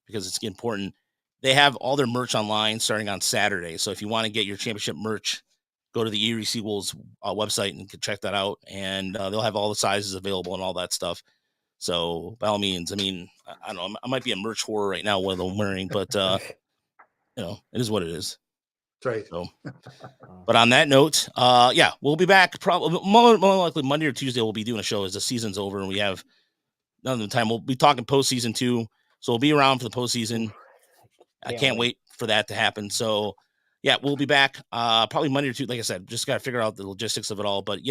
[SPEAKER 1] because it's important. They have all their merch online starting on Saturday. So if you want to get your championship merch, go to the Erie SeaWolves website and check that out. And they'll have all the sizes available and all that stuff. So by all means, I mean, I don't know, I might be a merch whore right now, one of them wearing, but it is what it is.
[SPEAKER 2] That's right.
[SPEAKER 1] So, but on that note, we'll be back probably more likely Monday or Tuesday. We'll be doing a show as the season's over and we have none of the time. We'll be talking postseason too. So we'll be around for the postseason. I can't wait for that to happen. So we'll be back probably Monday or Tuesday. Like I said, just got to figure out the logistics of it all, but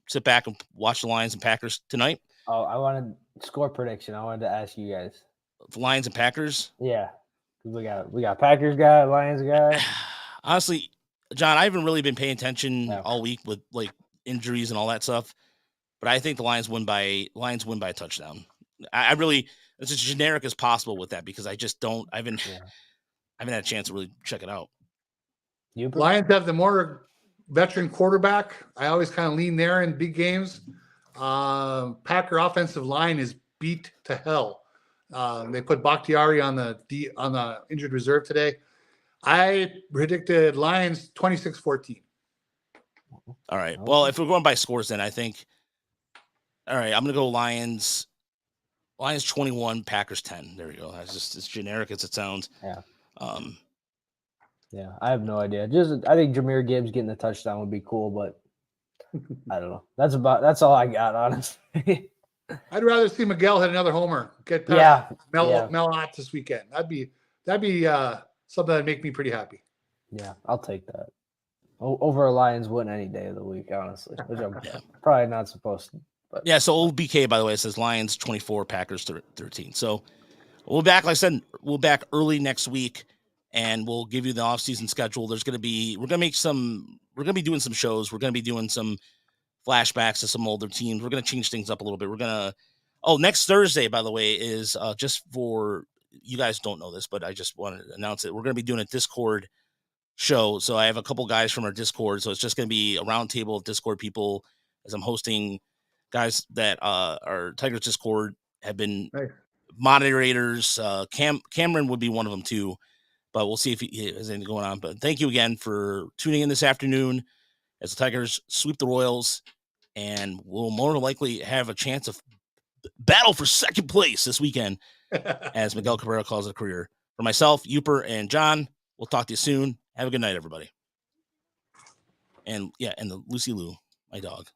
[SPEAKER 1] sit back and watch the Lions and Packers tonight.
[SPEAKER 3] Oh, I wanted score prediction. I wanted to ask you guys.
[SPEAKER 1] The Lions and Packers.
[SPEAKER 3] Yeah. We got Packers guy, Lions guy.
[SPEAKER 1] Honestly, John, I haven't really been paying attention all week with like injuries and all that stuff, but I think the Lions win by a touchdown. I really, it's as generic as possible with that because I haven't had a chance to really check it out.
[SPEAKER 2] Lions have the more veteran quarterback. I always kind of lean there in big games. Packer offensive line is beat to hell. They put Bakhtiari on the injured reserve today. I predicted Lions 26-14.
[SPEAKER 1] All right. Well, if we're going by scores, then I think. All right, I'm gonna go Lions. Lions 21, Packers 10. There we go. That's just as generic as it sounds.
[SPEAKER 3] Yeah. Yeah, I have no idea. I think Jahmyr Gibbs getting the touchdown would be cool, but I don't know. That's all I got, honestly.
[SPEAKER 2] I'd rather see Miguel hit another homer, get past Mel Ott this weekend. That'd be something that'd make me pretty happy.
[SPEAKER 3] Yeah, I'll take that. Over a Lions win any day of the week, honestly, which I'm probably not supposed to. But
[SPEAKER 1] yeah, so old BK, by the way, says Lions 24, Packers 13. So we'll be back, like I said, we'll be back early next week, and we'll give you the off-season schedule. We're going to be doing some shows. We're going to be doing some flashbacks to some older teams. We're going to change things up a little bit. Next Thursday, by the way, is just for, you guys don't know this, but I just wanted to announce it. We're going to be doing a Discord show. So I have a couple guys from our Discord. So it's just going to be a roundtable of Discord people as I'm hosting guys that our Tigers Discord have been moderators. Cameron would be one of them too, but we'll see if he has anything going on. But thank you again for tuning in this afternoon as the Tigers sweep the Royals, and we'll more than likely have a chance of battle for second place this weekend, as Miguel Cabrera calls it a career. For myself, Uper, and John, we'll talk to you soon. Have a good night, everybody. And the Lucy Lou, my dog.